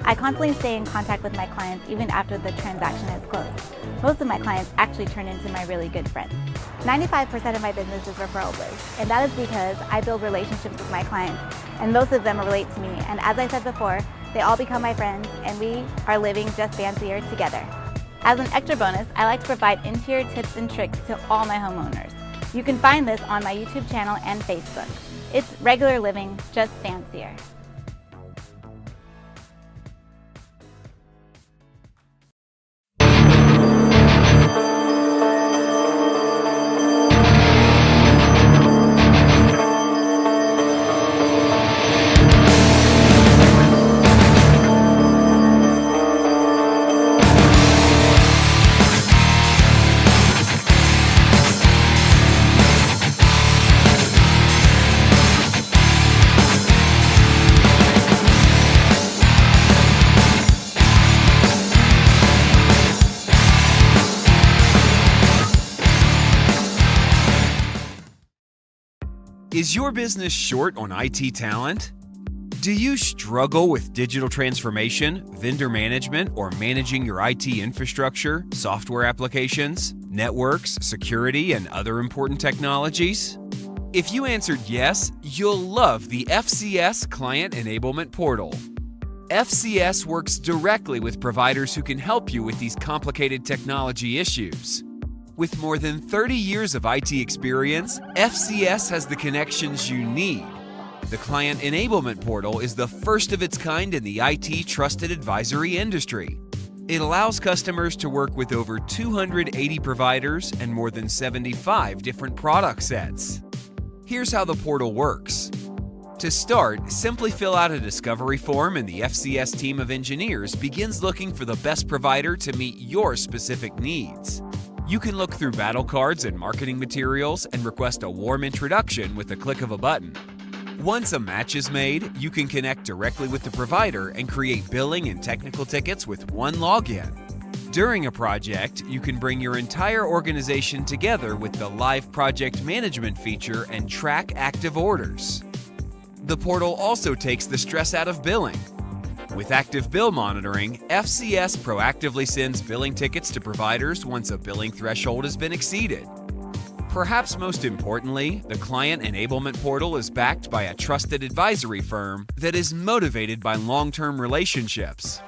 I constantly stay in contact with my clients even after the transaction is closed. Most of my clients actually turn into my really good friends. 95% of my business is referral based, and that is because I build relationships with my clients, and most of them relate to me. And as I said before, they all become my friends, and we are living just fancier together. As an extra bonus, I like to provide interior tips and tricks to all my homeowners. You can find this on my YouTube channel and Facebook. It's regular living, just fancier. Is your business short on IT talent? Do you struggle with digital transformation, vendor management, or managing your IT infrastructure, software applications, networks, security, and other important technologies? If you answered yes, you'll love the FCS Client Enablement Portal. FCS works directly with providers who can help you with these complicated technology issues. With more than 30 years of IT experience, FCS has the connections you need. The Client Enablement Portal is the first of its kind in the IT trusted advisory industry. It allows customers to work with over 280 providers and more than 75 different product sets. Here's how the portal works. To start, simply fill out a discovery form and the FCS team of engineers begins looking for the best provider to meet your specific needs. You can look through battle cards and marketing materials and request a warm introduction with the click of a button. Once a match is made, you can connect directly with the provider and create billing and technical tickets with one login. During a project, you can bring your entire organization together with the live project management feature and track active orders. The portal also takes the stress out of billing. With active bill monitoring, FCS proactively sends billing tickets to providers once a billing threshold has been exceeded. Perhaps most importantly, the Client Enablement Portal is backed by a trusted advisory firm that is motivated by long-term relationships.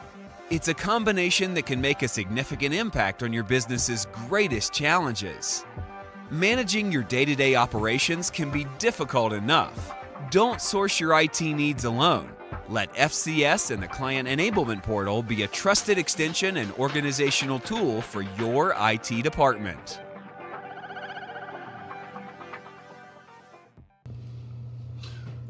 It's a combination that can make a significant impact on your business's greatest challenges. Managing your day-to-day operations can be difficult enough. Don't source your IT needs alone. Let FCS and the Client Enablement Portal be a trusted extension and organizational tool for your IT department.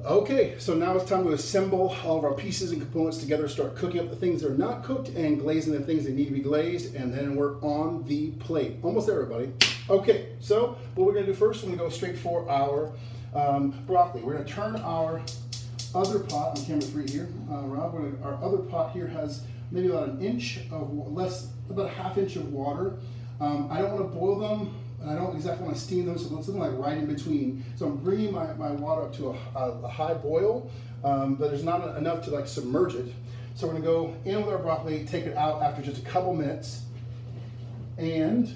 Okay, so now it's time to assemble all of our pieces and components together, start cooking up the things that are not cooked and glazing the things that need to be glazed, and then we're on the plate. Almost there, everybody. Okay, so what we're gonna do first, we're gonna go straight for our broccoli. We're gonna turn our other pot, on camera 3 here, Rob, our other pot here has maybe about an inch of, about a half inch of water. I don't wanna boil them, and I don't exactly want to steam them, so it's something like right in between. So I'm bringing my water up to a high boil, but there's not enough to like submerge it. So we're gonna go in with our broccoli, take it out after just a couple minutes, and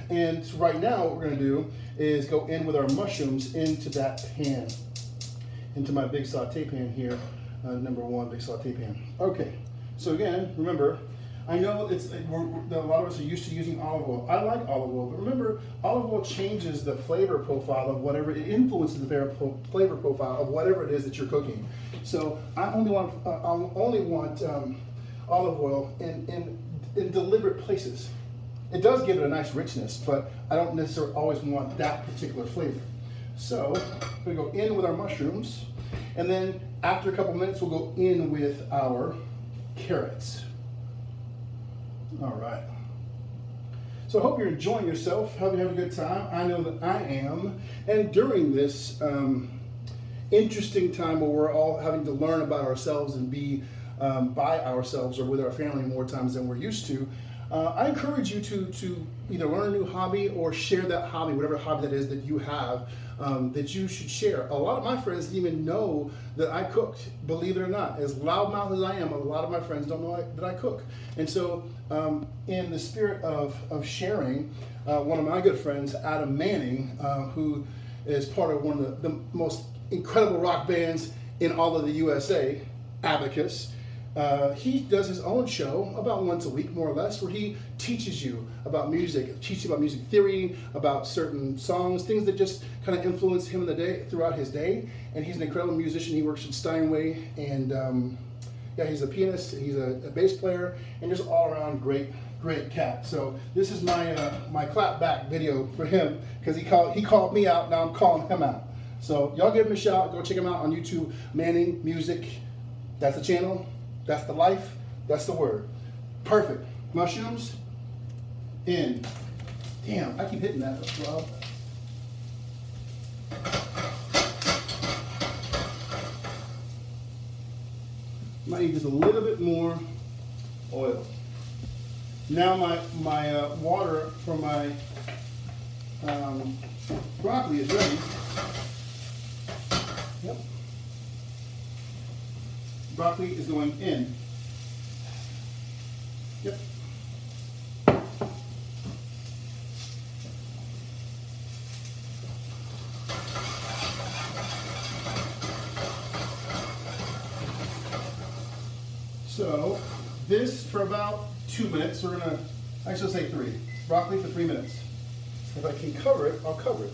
and right now what we're gonna do is go in with our mushrooms into that pan, into my big saute pan here, number 1 big saute pan. Okay, so again, remember, I know a lot of us are used to using olive oil. I like olive oil, but remember, olive oil changes the flavor profile of whatever, it influences the flavor profile of whatever it is that you're cooking. So I only want olive oil in deliberate places. It does give it a nice richness, but I don't necessarily always want that particular flavor. So we're gonna go in with our mushrooms, and then after a couple minutes, we'll go in with our carrots. All right. So I hope you're enjoying yourself, hope you're having a good time. I know that I am. And during this interesting time where we're all having to learn about ourselves and be by ourselves or with our family more times than we're used to, I encourage you to either learn a new hobby or share that hobby, whatever hobby that is that you have, that you should share. A lot of my friends didn't even know that I cooked, believe it or not. As loudmouth as I am, a lot of my friends don't know that I cook. And so in the spirit of sharing, one of my good friends, Adam Manning, who is part of one of the most incredible rock bands in all of the USA, Abacus, he does his own show about once a week, more or less, where he teaches you about music, teaches you about music theory, about certain songs, things that just kind of influence him in the day, throughout his day. And he's an incredible musician. He works at Steinway, and yeah, he's a pianist, he's a bass player, and just all around great cat. So this is my clap back video for him, because he called me out, now I'm calling him out. So y'all give him a shout, go check him out on YouTube, Manning Music. That's the channel. That's the life, that's the word. Perfect. Mushrooms in. Damn, I keep hitting that, Rob. Might need just a little bit more oil. Now my water for my broccoli is ready. Yep. Broccoli is going in. Yep. So this for about 2 minutes. We're gonna actually say 3. Broccoli for 3 minutes. If I can cover it, I'll cover it.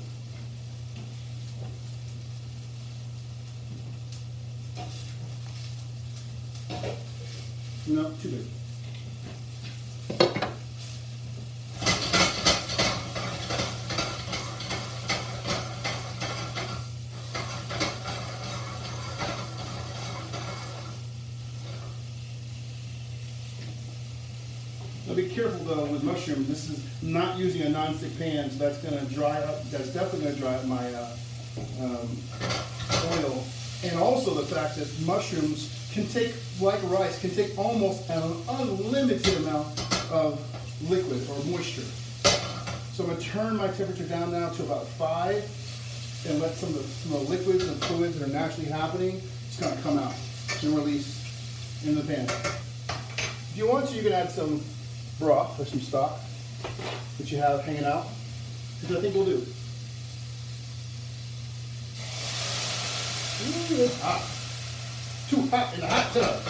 No, too big. Now be careful though with mushrooms. This is not using a non-stick pan, so that's going to dry up. That's definitely going to dry up my oil. And also the fact that mushrooms can take, like rice, can take almost an unlimited amount of liquid or moisture. So I'm going to turn my temperature down now to about 5 and let some of the liquids and fluids that are naturally happening just kind of come out and release in the pan. If you want to, you can add some broth or some stock that you have hanging out, which I think we'll do. Ooh, it's hot. Too hot in the hot tub.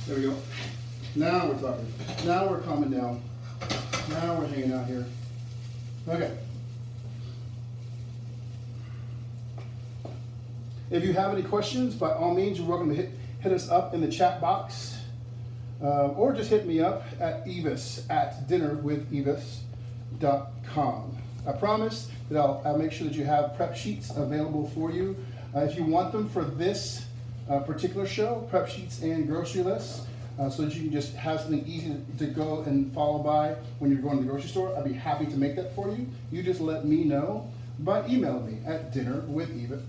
There we go. Now we're talking. Now we're calming down. Now we're hanging out here. Okay. If you have any questions, by all means, you're welcome to hit us up in the chat box, or just hit me up at Yves at dinnerwithyves.com. I promise that I'll make sure that you have prep sheets available for you. If you want them for this particular show, prep sheets and grocery lists, so that you can just have something easy to go and follow by when you're going to the grocery store, I'd be happy to make that for you. You just let me know by emailing me at dinnerwithyves.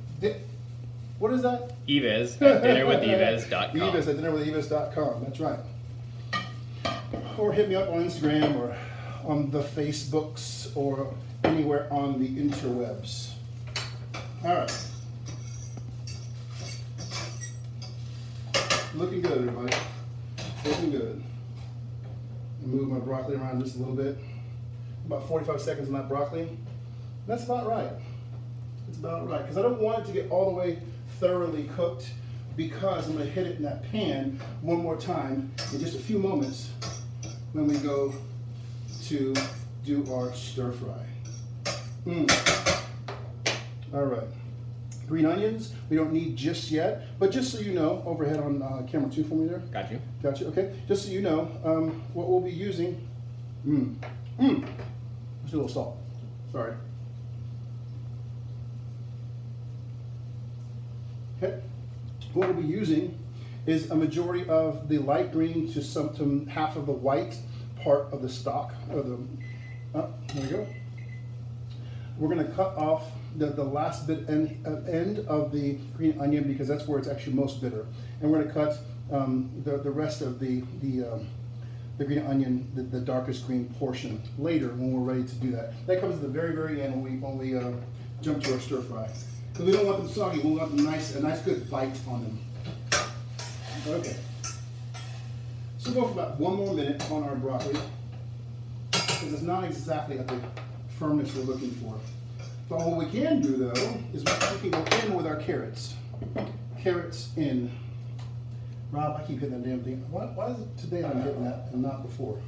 What is that? Yves at dinnerwithyves.com. Yves at dinnerwithyves.com, that's right. Or hit me up on Instagram or on the Facebooks or anywhere on the interwebs. All right. Looking good, everybody. Looking good. Move my broccoli around just a little bit. About 45 seconds on that broccoli. That's about right. It's about right. Because I don't want it to get all the way thoroughly cooked, because I'm going to hit it in that pan one more time in just a few moments when we go to do our stir fry. All right. Green onions, we don't need just yet, but just so you know, overhead on camera 2 for me there. Got you. Got you, okay. Just so you know, what we'll be using, just a little salt, sorry. Okay, what we'll be using is a majority of the light green to half of the white part of the stock, or there we go. We're gonna cut off the last bit end of the green onion, because that's where it's actually most bitter. And we're gonna cut the rest of the green onion, the darkest green portion, later when we're ready to do that. That comes at the very, very end when we jump to our stir fry. Because we don't want them soggy, we want them a nice good bite on them. Okay. So we'll go for about 1 more minute on our broccoli, because it's not exactly at the firmness we're looking for. But what we can do, though, is we can go in with our carrots. Carrots in. Rob, I keep hitting that damn thing. Why is it today I'm hitting that and not before?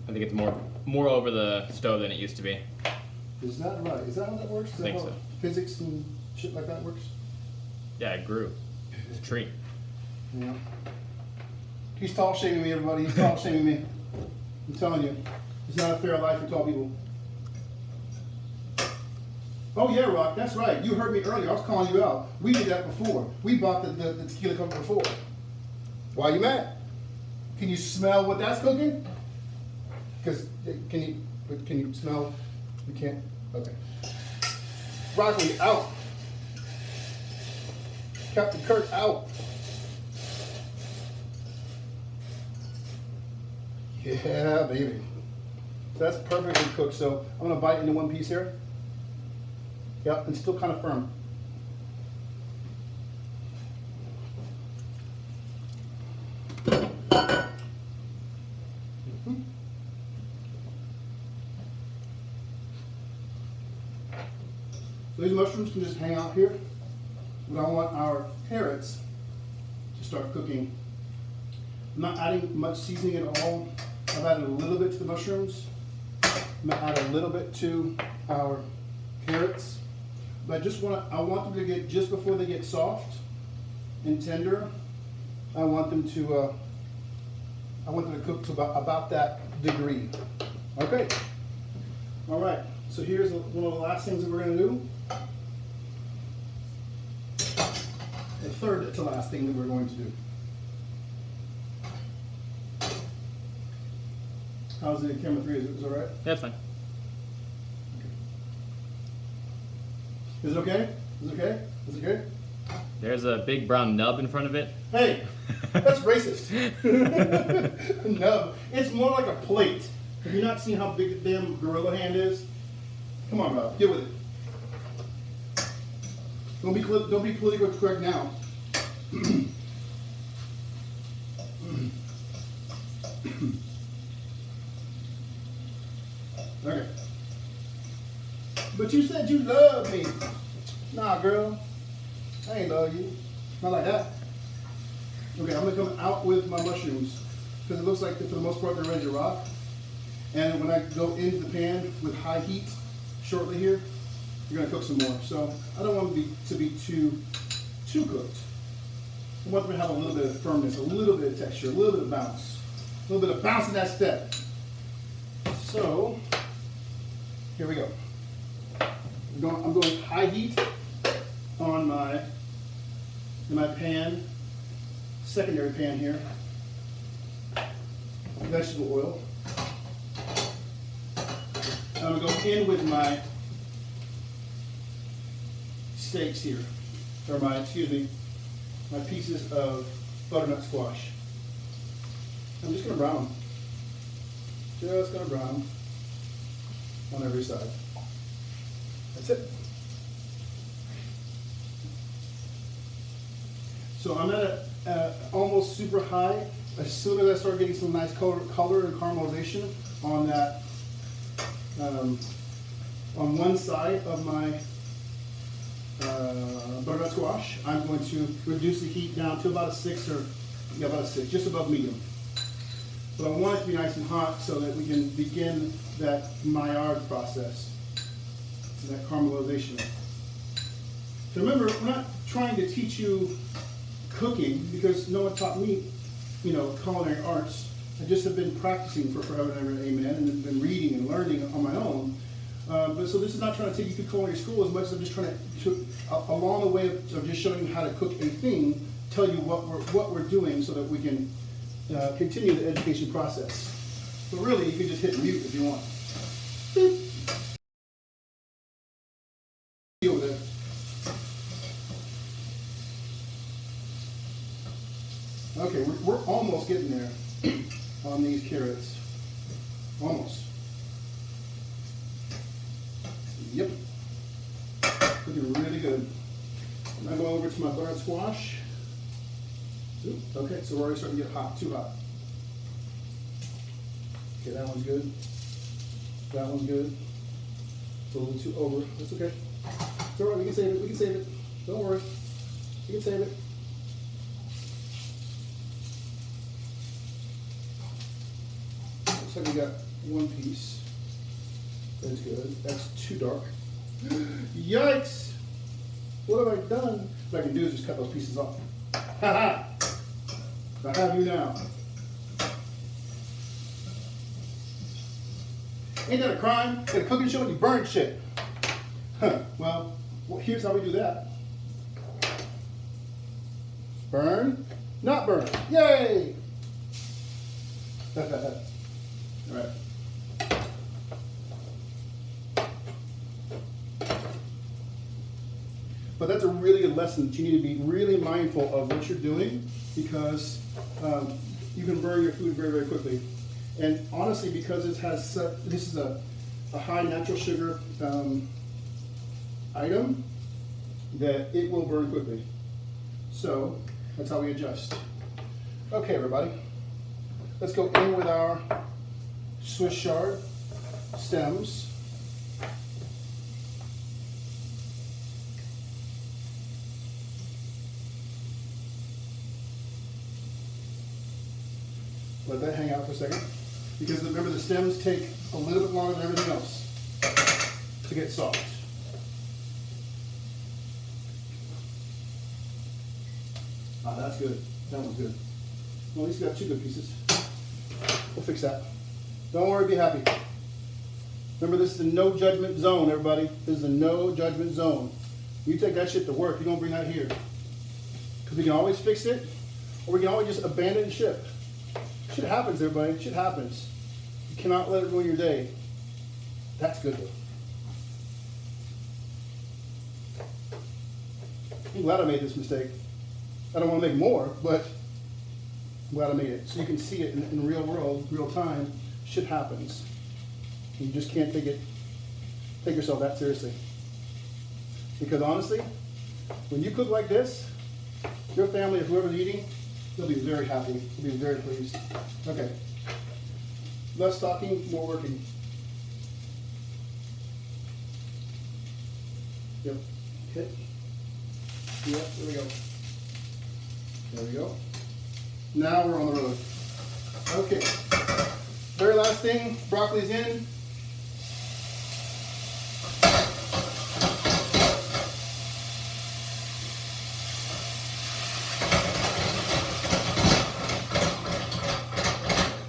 I think it's more over the stove than it used to be. Is that right? Is that how that works? Is I think that how so. Physics and shit like that works? Yeah, it grew. It's a tree. Yeah. He's tall shaming me, everybody. He's tall shaming me. I'm telling you, it's not a fair life for tall people. Oh yeah, Rock, that's right. You heard me earlier. I was calling you out. We did that before. We bought the tequila company before. Why are you mad? Can you smell what that's cooking? Because can you smell? You can't. Okay. Broccoli out. Captain Kirk out. Yeah, baby. So that's perfectly cooked. So I'm gonna bite into one piece here. Yep, and still kind of firm. So these mushrooms can just hang out here, but I want our carrots to start cooking. I'm not adding much seasoning at all. I've added a little bit to the mushrooms. I'm gonna add a little bit to our carrots. But I want them to get, just before they get soft and tender, I want them to cook to about that degree. Okay. All right. So here's one of the last things that we're going to do. The third to last thing that we're going to do. How's the camera 3? Is it all right? That's fine. Is it okay? Is it okay? Is it okay? There's a big brown nub in front of it. Hey, that's racist. No, it's more like a plate. Have you not seen how big the damn gorilla hand is? Come on, Rob, get with it. Don't be politically correct now. Okay. But you said you love me. Nah, girl. I ain't love you. Not like that. Okay, I'm gonna come out with my mushrooms, because it looks like for the most part they're ready to rock. And when I go into the pan with high heat shortly here, you're gonna cook some more. So I don't want them to be too too cooked. I want them to have a little bit of firmness, a little bit of texture, a little bit of bounce. A little bit of bounce in that step. So, here we go. I'm going high heat on in my pan, secondary pan here. Vegetable oil. I'm going to go in with my steaks here, or my pieces of butternut squash. I'm just going to brown them. Just going to brown them on every side. That's it. So I'm at almost super high. As soon as I start getting some nice color and caramelization on that, on one side of my butternut squash, I'm going to reduce the heat down to about a 6, just above medium. But I want it to be nice and hot so that we can begin that Maillard process, that caramelization. So remember, we're not trying to teach you cooking because no one taught me, culinary arts. I just have been practicing for forever and ever, amen, and have been reading and learning on my own. But so this is not trying to take you through culinary school as much as I'm just trying to along the way of just showing you how to cook a thing, tell you what we're doing so that we can continue the education process. But really, you can just hit mute if you want. Beep. Over there. Okay, we're almost getting there on these carrots. Almost. Yep. Looking really good. I'm going to go over to my butternut squash. Ooh, okay, so we're already starting to get hot, too hot. Okay, that one's good. That one's good. It's a little too over. That's okay. It's all right, we can save it, we can save it. Don't worry. We can save it. Looks like we got one piece. That's good. That's too dark. Yikes! What have I done? What I can do is just cut those pieces off. Ha ha! I have you now. Ain't that a crime? At a cooking show and you burn shit. Huh. Well, here's how we do that. Burn, not burn. Yay! All right. But that's a really good lesson that you need to be really mindful of what you're doing because you can burn your food very, very quickly. And honestly, because it has this is a high natural sugar item, that it will burn quickly. So that's how we adjust. Okay, everybody, let's go in with our Swiss chard stems. Let that hang out for a second. Because remember, the stems take a little bit longer than everything else to get soft. Ah, that's good. That one's good. Well, at least we got 2 good pieces. We'll fix that. Don't worry, be happy. Remember, this is a no judgment zone, everybody. This is a no judgment zone. You take that shit to work, you don't bring that here. Because we can always fix it, or we can always just abandon and ship. Shit happens, everybody. Shit happens. You cannot let it ruin your day. That's good, though. I'm glad I made this mistake. I don't want to make more, but I'm glad I made it. So you can see it in the real world, real time. Shit happens. You just can't take yourself that seriously. Because honestly, when you cook like this, your family or whoever's eating, they'll be very happy. They'll be very pleased. Okay. Less talking, more working. Yep. Okay. Yep, there we go. There we go. Now we're on the road. Okay. Very last thing, broccoli's in.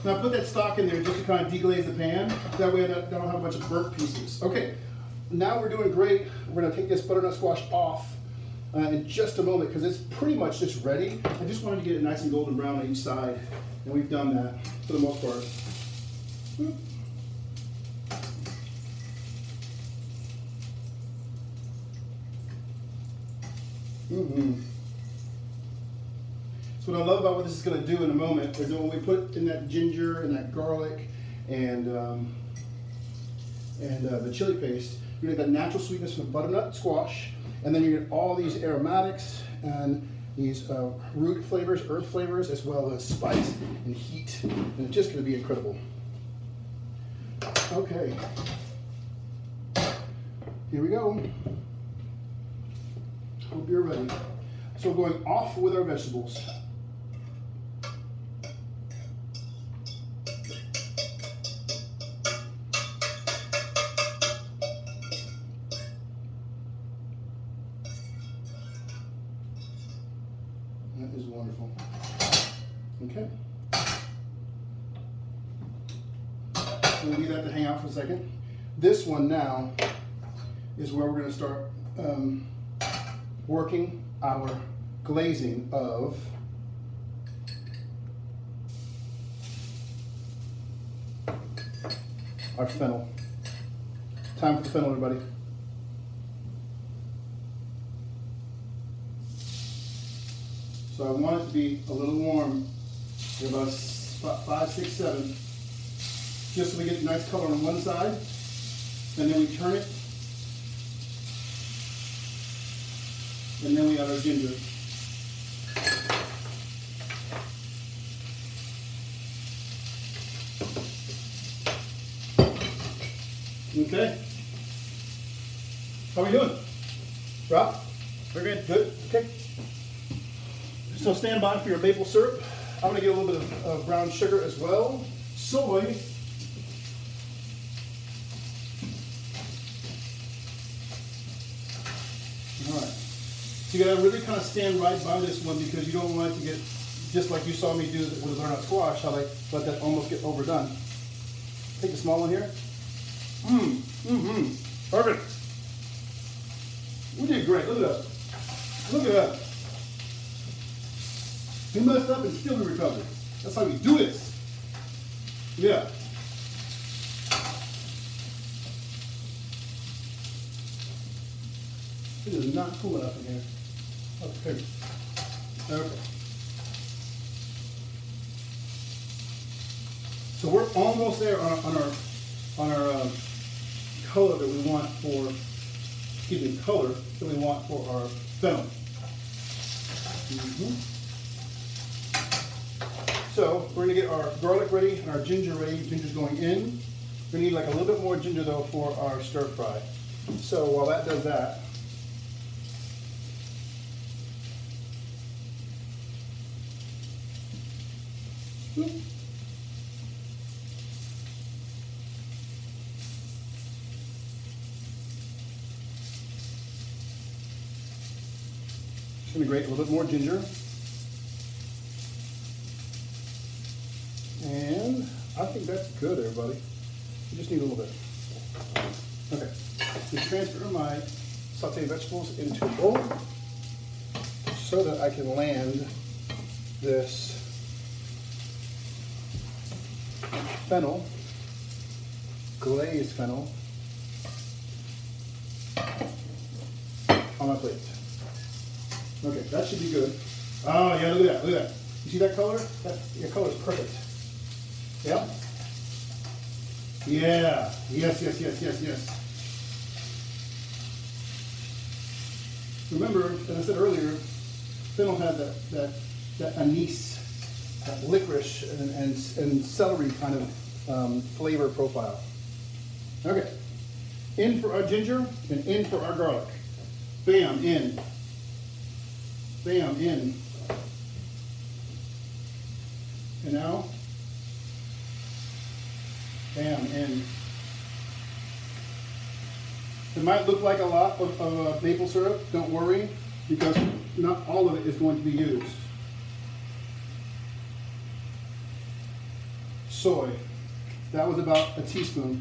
Now I put that stock in there just to kind of deglaze the pan. That way I don't have a bunch of burnt pieces. Okay, now we're doing great. We're gonna take this butternut squash off in just a moment because it's pretty much just ready. I just wanted to get it nice and golden brown on each side, and we've done that for the most part. Boop. So what I love about what this is going to do in a moment is that when we put in that ginger and that garlic and the chili paste, you get that natural sweetness from the butternut squash, and then you get all these aromatics and these root flavors, earth flavors, as well as spice and heat, and it's just going to be incredible. Okay, here we go. Hope you're ready. So we're going off with our vegetables. That is wonderful. Okay. We'll leave that to hang out for a second. This one now is where we're going to start working our glazing of our fennel. Time for the fennel, everybody. So I want it to be a little warm, about 5, 6, 7, just so we get a nice color on one side, and then we turn it, and then we add our ginger. Okay. How are we doing? Rob? We're good. Good? Okay. So stand by for your maple syrup. I'm going to get a little bit of brown sugar as well. Soy. All right. So you got to really kind of stand right by this one because you don't want it to get, just like you saw me do with the butternut squash, how I let that almost get overdone. Take the small one here. Perfect. We did great. Look at that. Look at that. We messed up and still we recovered. That's how we do this. Yeah. It is not cool enough in here. Okay. Okay. So we're almost there on our color that we want for, color that we want for our fennel. So we're gonna get our garlic ready and our ginger ready. Ginger's going in. We need like a little bit more ginger though for our stir fry. So while that does that, just gonna grate a little bit more ginger. And I think that's good, everybody. You just need a little bit. Okay. Just transfer my sauteed vegetables into a bowl so that I can land this fennel, glazed fennel, on my plate. Okay, that should be good. Oh yeah, look at that, look at that. You see that color? Your color is perfect. Yeah? Yeah. Yes, yes, yes, yes, yes. Remember, as I said earlier, fennel has that anise, that licorice and celery kind of flavor profile. Okay. In for our ginger and in for our garlic. Bam, in. Bam, in. And now, bam, in. It might look like a lot of maple syrup, don't worry, because not all of it is going to be used. soy. That was about a teaspoon.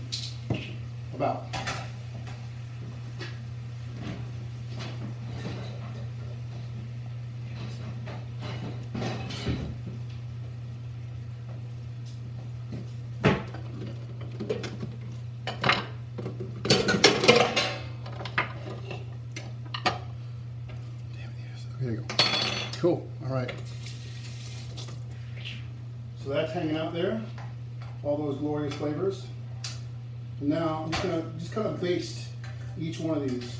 About. There you go. Cool. All right. So that's hanging out there. All those glorious flavors. And now I'm just gonna kind of baste each one of these.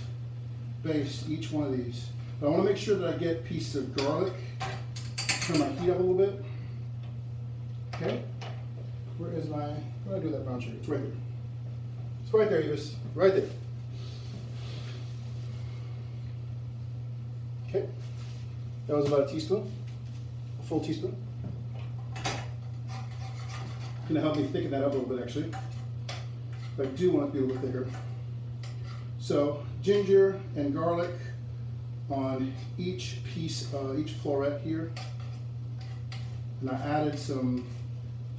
Baste each one of these. But I want to make sure that I get pieces of garlic. Turn my heat up a little bit. Okay. Where is my? What do I do with that brown sugar? It's right there. It's right there, Yves. Right there. Okay. That was about a teaspoon, a full teaspoon. Gonna help me thicken that up a little bit actually. But I do want it to be a little bit thicker. So ginger and garlic on each piece, each floret here. And I added some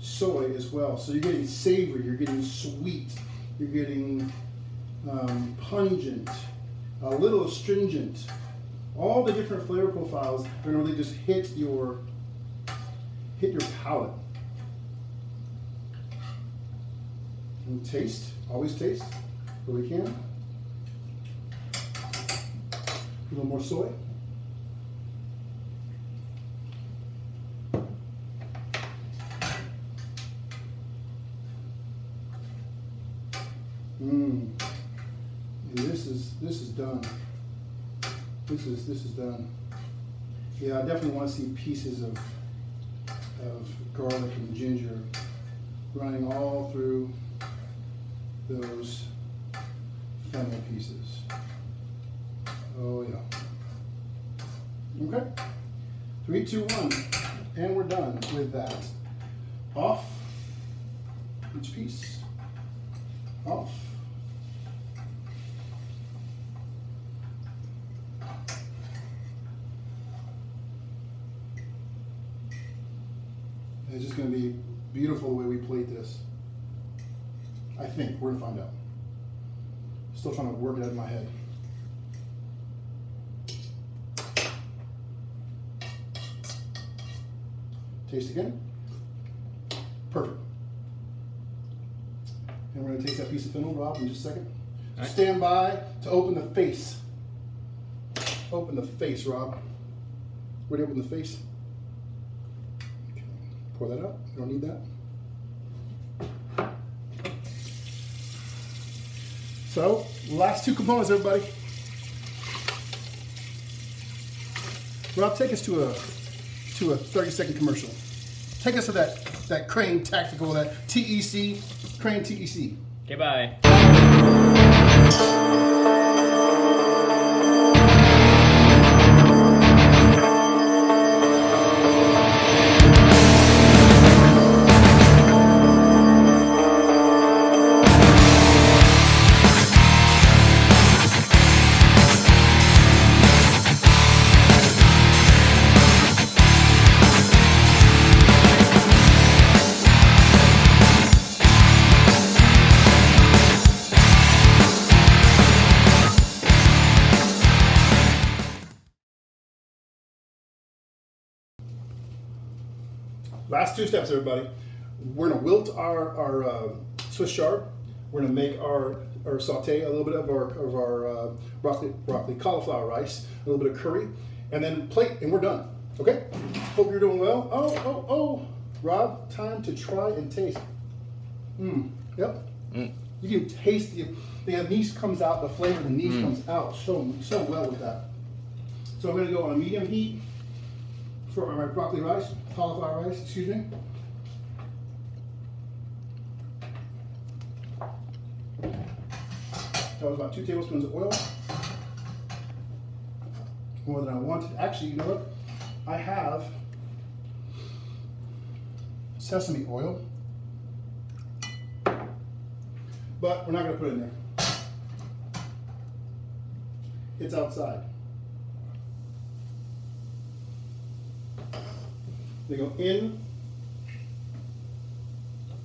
soy as well. So you're getting savory, you're getting sweet, you're getting pungent, a little astringent. All the different flavor profiles are gonna really just hit your palate. And taste, always taste where we can. A little more soy. And this is done. This is done. Yeah, I definitely want to see pieces of garlic and ginger running all through those fennel pieces. Oh yeah. Okay. 3, 2, 1, and we're done with that. Off each piece. Off. It's just going to be beautiful the way we plate this. I think. We're going to find out. Still trying to work it out in my head. Taste again. Perfect. And we're going to taste that piece of fennel, Rob, in just a second. All right. Stand by to open the face. Open the face, Rob. Ready to open the face? Okay. Pour that out. You don't need that. So, last two components, everybody. Rob, take us to a 30-second commercial. Take us to that Crane Tactical, that TEC, Crane TEC. Okay, bye. Last two steps, everybody. We're gonna wilt our Swiss chard. We're gonna make our saute a little bit of our broccoli cauliflower rice, a little bit of curry, and then plate, and we're done. Okay? Hope you're doing well. Oh, Rob, time to try and taste. Yep. You can taste the anise comes out, the flavor of the anise comes out so well with that. So I'm gonna go on a medium heat for my broccoli rice, cauliflower rice, excuse me. That was about 2 tablespoons of oil. More than I wanted. Actually, you know what? I have sesame oil, but we're not going to put it in there. It's outside. They go in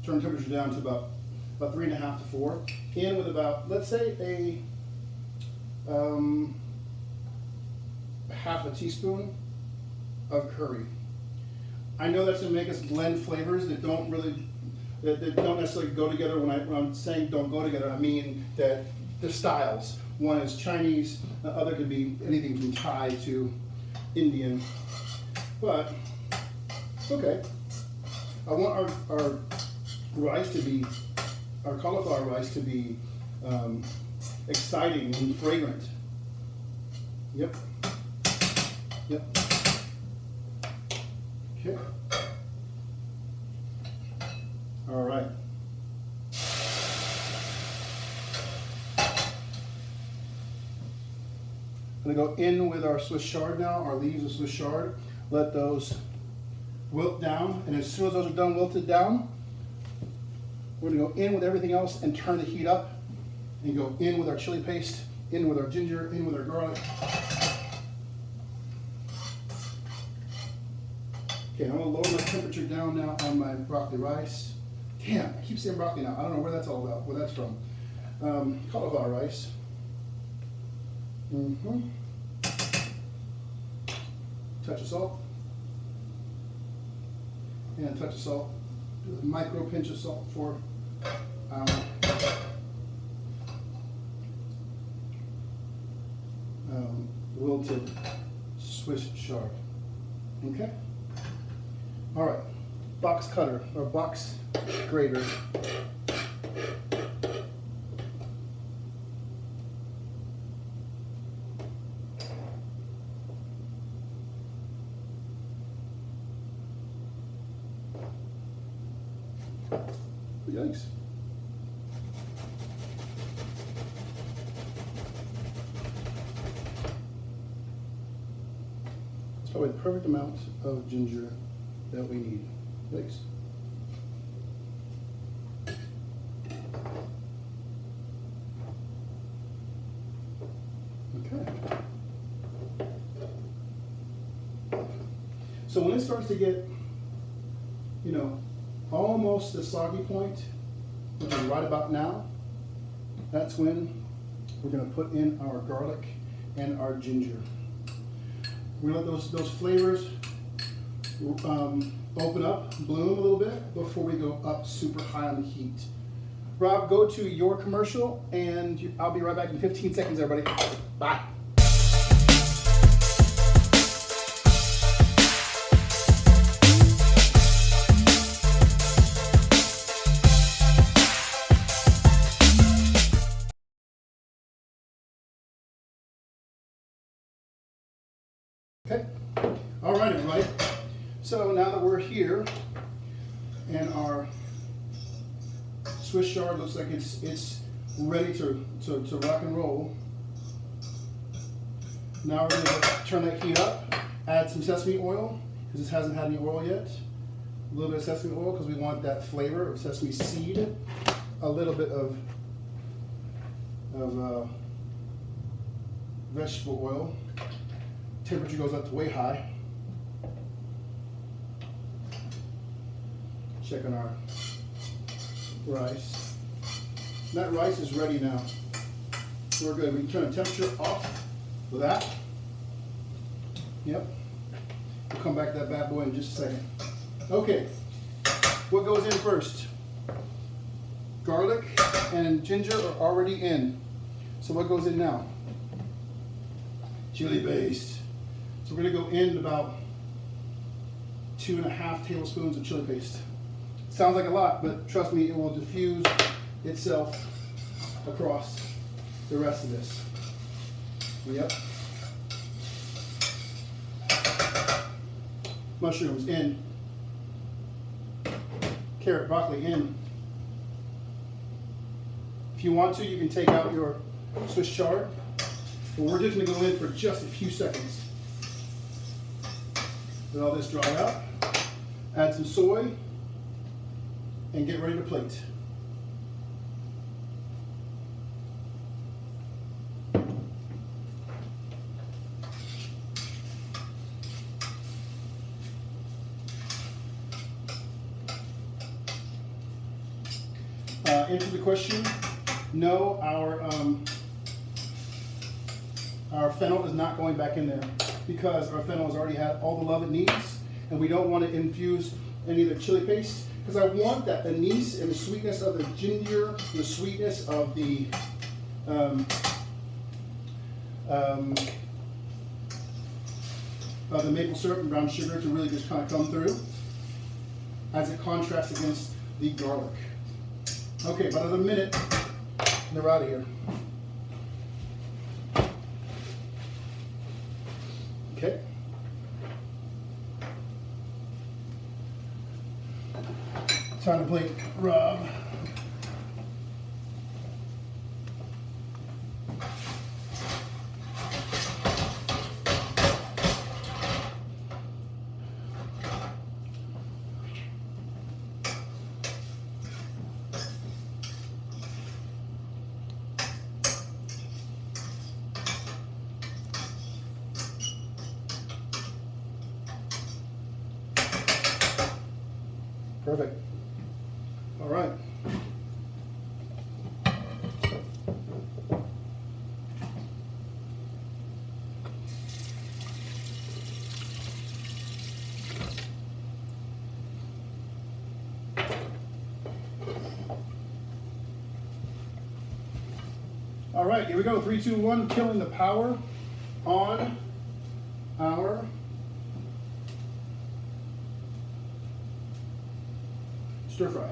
turn temperature down to about 3.5 to 4. In with about, let's say, a half a teaspoon of curry. I know that's going to make us blend flavors that don't necessarily go together. When I'm saying don't go together, I mean that the styles. One is Chinese, the other could be anything from Thai to Indian. But okay, I want our rice to be, our cauliflower rice to be exciting and fragrant. Yep. Yep. Okay. All right. I'm going to go in with our Swiss chard now, our leaves of Swiss chard. Let those wilt down, and as soon as those are done wilted down, we're going to go in with everything else and turn the heat up, and go in with our chili paste, in with our ginger, in with our garlic. Okay, I'm going to lower my temperature down now on my broccoli rice. Damn, I keep saying broccoli now. I don't know where that's all about, where that's from. Cauliflower rice. Touch of salt. And a touch of salt. Do a micro pinch of salt for our wilted Swiss chard. Okay? All right. Box cutter or box grater. Yikes. It's probably the perfect amount of ginger that we need. Yikes. Okay. So when it starts to get, almost the soggy point, which is right about now, that's when we're going to put in our garlic and our ginger. We're going to let those flavors open up, bloom a little bit before we go up super high on the heat. Rob, go to your commercial, and I'll be right back in 15 seconds, everybody. Bye. Okay, all right, everybody. So now that we're here, and our Swiss chard looks like it's ready to rock and roll. Now we're going to turn that heat up, add some sesame oil, because this hasn't had any oil yet. A little bit of sesame oil, because we want that flavor of sesame seed. A little bit of vegetable oil. Temperature goes up to way high. Check on our rice. That rice is ready now. We're good. We can turn the temperature off with that. Yep. We'll come back to that bad boy in just a second. Okay. What goes in first? Garlic and ginger are already in. So what goes in now? Chili paste. So we're going to go in about 2.5 tablespoons of chili paste. Sounds like a lot, but trust me, it will diffuse itself across the rest of this. Yep. Mushrooms in. Carrot, broccoli in. If you want to, you can take out your Swiss chard, but we're just going to go in for just a few seconds. Let all this dry out. Add some soy and get ready to plate. answer the question, no, our fennel is not going back in there because our fennel has already had all the love it needs, and we don't want to infuse any of the chili paste because I want that anise and the sweetness of the ginger, the sweetness of the maple syrup and brown sugar to really just kind of come through as it contrasts against the garlic. Okay, about another minute, and they're out of here. Okay. Time to plate Rob. Perfect. All right. All right, here we go. 3, 2, 1, killing the power on our stir fry.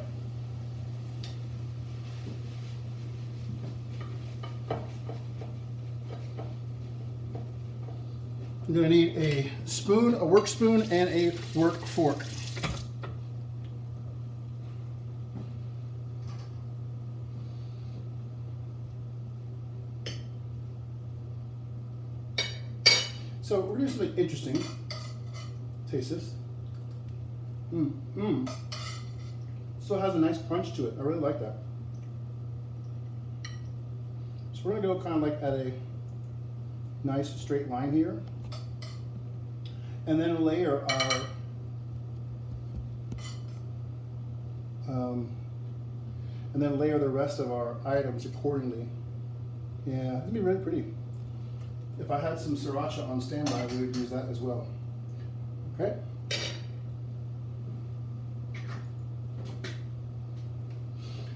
I'm going to need a spoon, a work spoon, and a work fork. So we're going to do something interesting. Taste this. Still has a nice crunch to it. I really like that. So we're going to go kind of like at a nice straight line here. And then layer our the rest of our items accordingly. Yeah, it'd be really pretty. If I had some sriracha on standby, we would use that as well. Okay.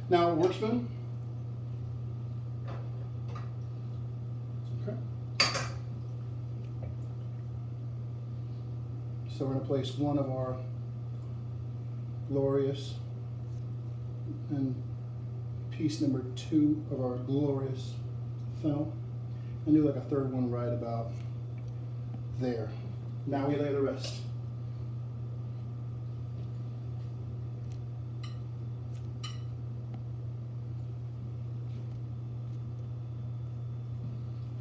Now, work spoon. Okay. So we're going to place one of our glorious and piece number 2 of our glorious fennel, and do like a third one right about there. Now we lay the rest.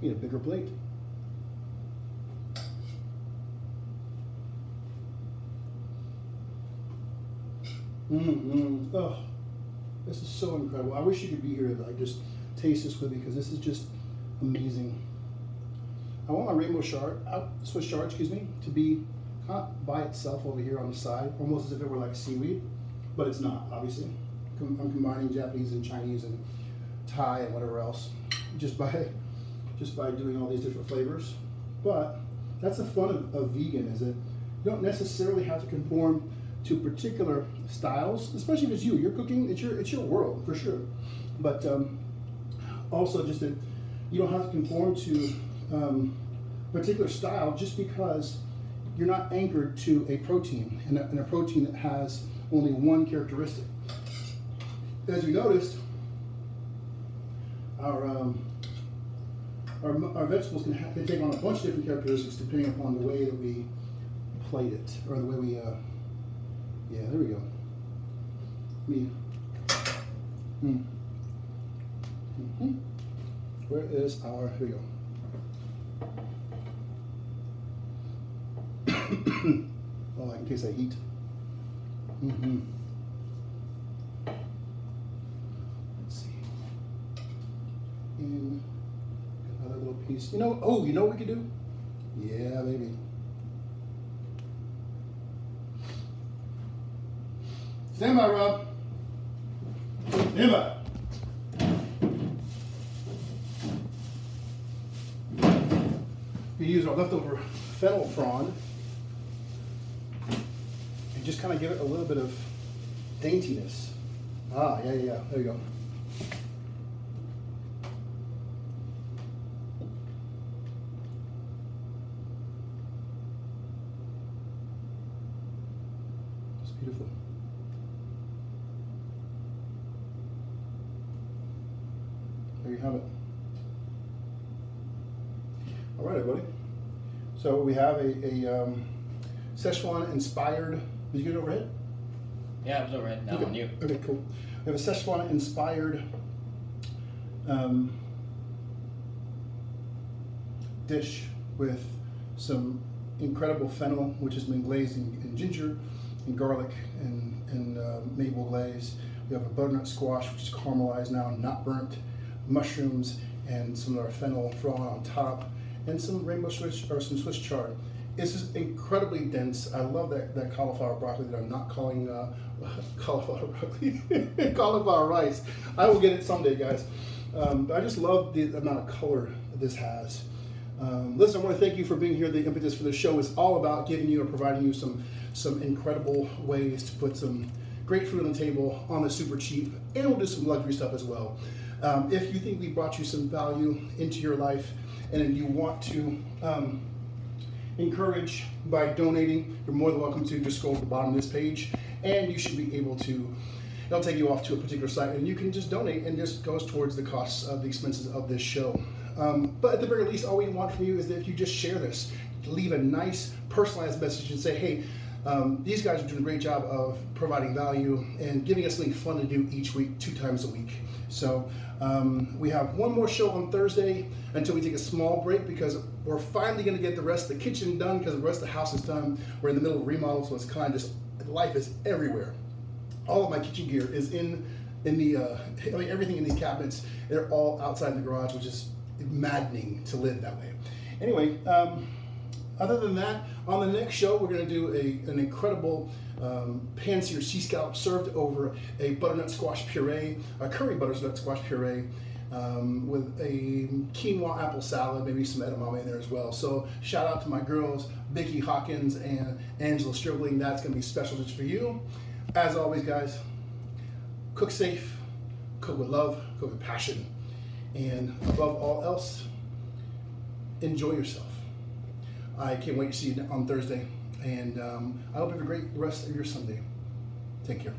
Need a bigger plate. Oh, this is so incredible. I wish you could be here to like just taste this with me because this is just amazing. I want my rainbow Swiss chard, excuse me, to be kind of by itself over here on the side, almost as if it were like seaweed, but it's not, obviously. I'm combining Japanese and Chinese and Thai and whatever else just by doing all these different flavors. But that's the fun of vegan, is that you don't necessarily have to conform to particular styles, especially if it's you're cooking, it's your world for sure. But also just that you don't have to conform to a particular style just because you're not anchored to a protein and a protein that has only one characteristic. As you noticed, our vegetables can take on a bunch of different characteristics depending upon the way that we plate it, or the way we, yeah, there we go. Where is our, here we go. Oh, I can taste that heat. Let's see. And another little piece. You know what we could do? Yeah, baby. Stand by, Rob. Stand by. we use our leftover fennel frond and just kind of give it a little bit of daintiness. Ah, yeah, there you go. It's beautiful. There you have it. All right, everybody. So we have a Szechuan inspired. Did you get it overhead? Yeah, it was overhead. Now Okay. on you. Okay, cool. We have a Szechuan inspired dish with some incredible fennel, which has been glazed in ginger and garlic and maple glaze. We have a butternut squash, which is caramelized now and not burnt, mushrooms, and some of our fennel frond on top, and some rainbow Swiss or some Swiss chard. It's just incredibly dense. I love that cauliflower broccoli that I'm not calling cauliflower broccoli, cauliflower rice. I will get it someday, guys. But I just love the amount of color this has. Listen, I want to thank you for being here. The impetus for the show is all about giving you or providing you some incredible ways to put some great food on the table on the super cheap, and we'll do some luxury stuff as well. If you think we brought you some value into your life, and if you want to encourage by donating, you're more than welcome to just scroll to the bottom of this page, and you should be able to, it'll take you off to a particular site, and you can just donate, and just goes towards the costs of the expenses of this show. But at the very least, all we want from you is that if you just share this, leave a nice personalized message and say, hey, these guys are doing a great job of providing value and giving us something fun to do each week, 2 times a week. So we have one more show on Thursday until we take a small break, because we're finally going to get the rest of the kitchen done, because the rest of the house is done. We're in the middle of remodel, so it's kind of just, life is everywhere. All of my kitchen gear is in the, I mean, everything in these cabinets, they're all outside in the garage, which is maddening to live that way. Anyway, other than that, on the next show, we're going to do an incredible pan-seared sea scallop served over a butternut squash puree, a curry butternut squash puree, with a quinoa apple salad, maybe some edamame in there as well. So shout out to my girls, Vicki Hawkins and Angela Stribling. That's going to be special just for you. As always, guys, cook safe, cook with love, cook with passion, and above all else, enjoy yourself. I can't wait to see you on Thursday, and I hope you have a great rest of your Sunday. Take care.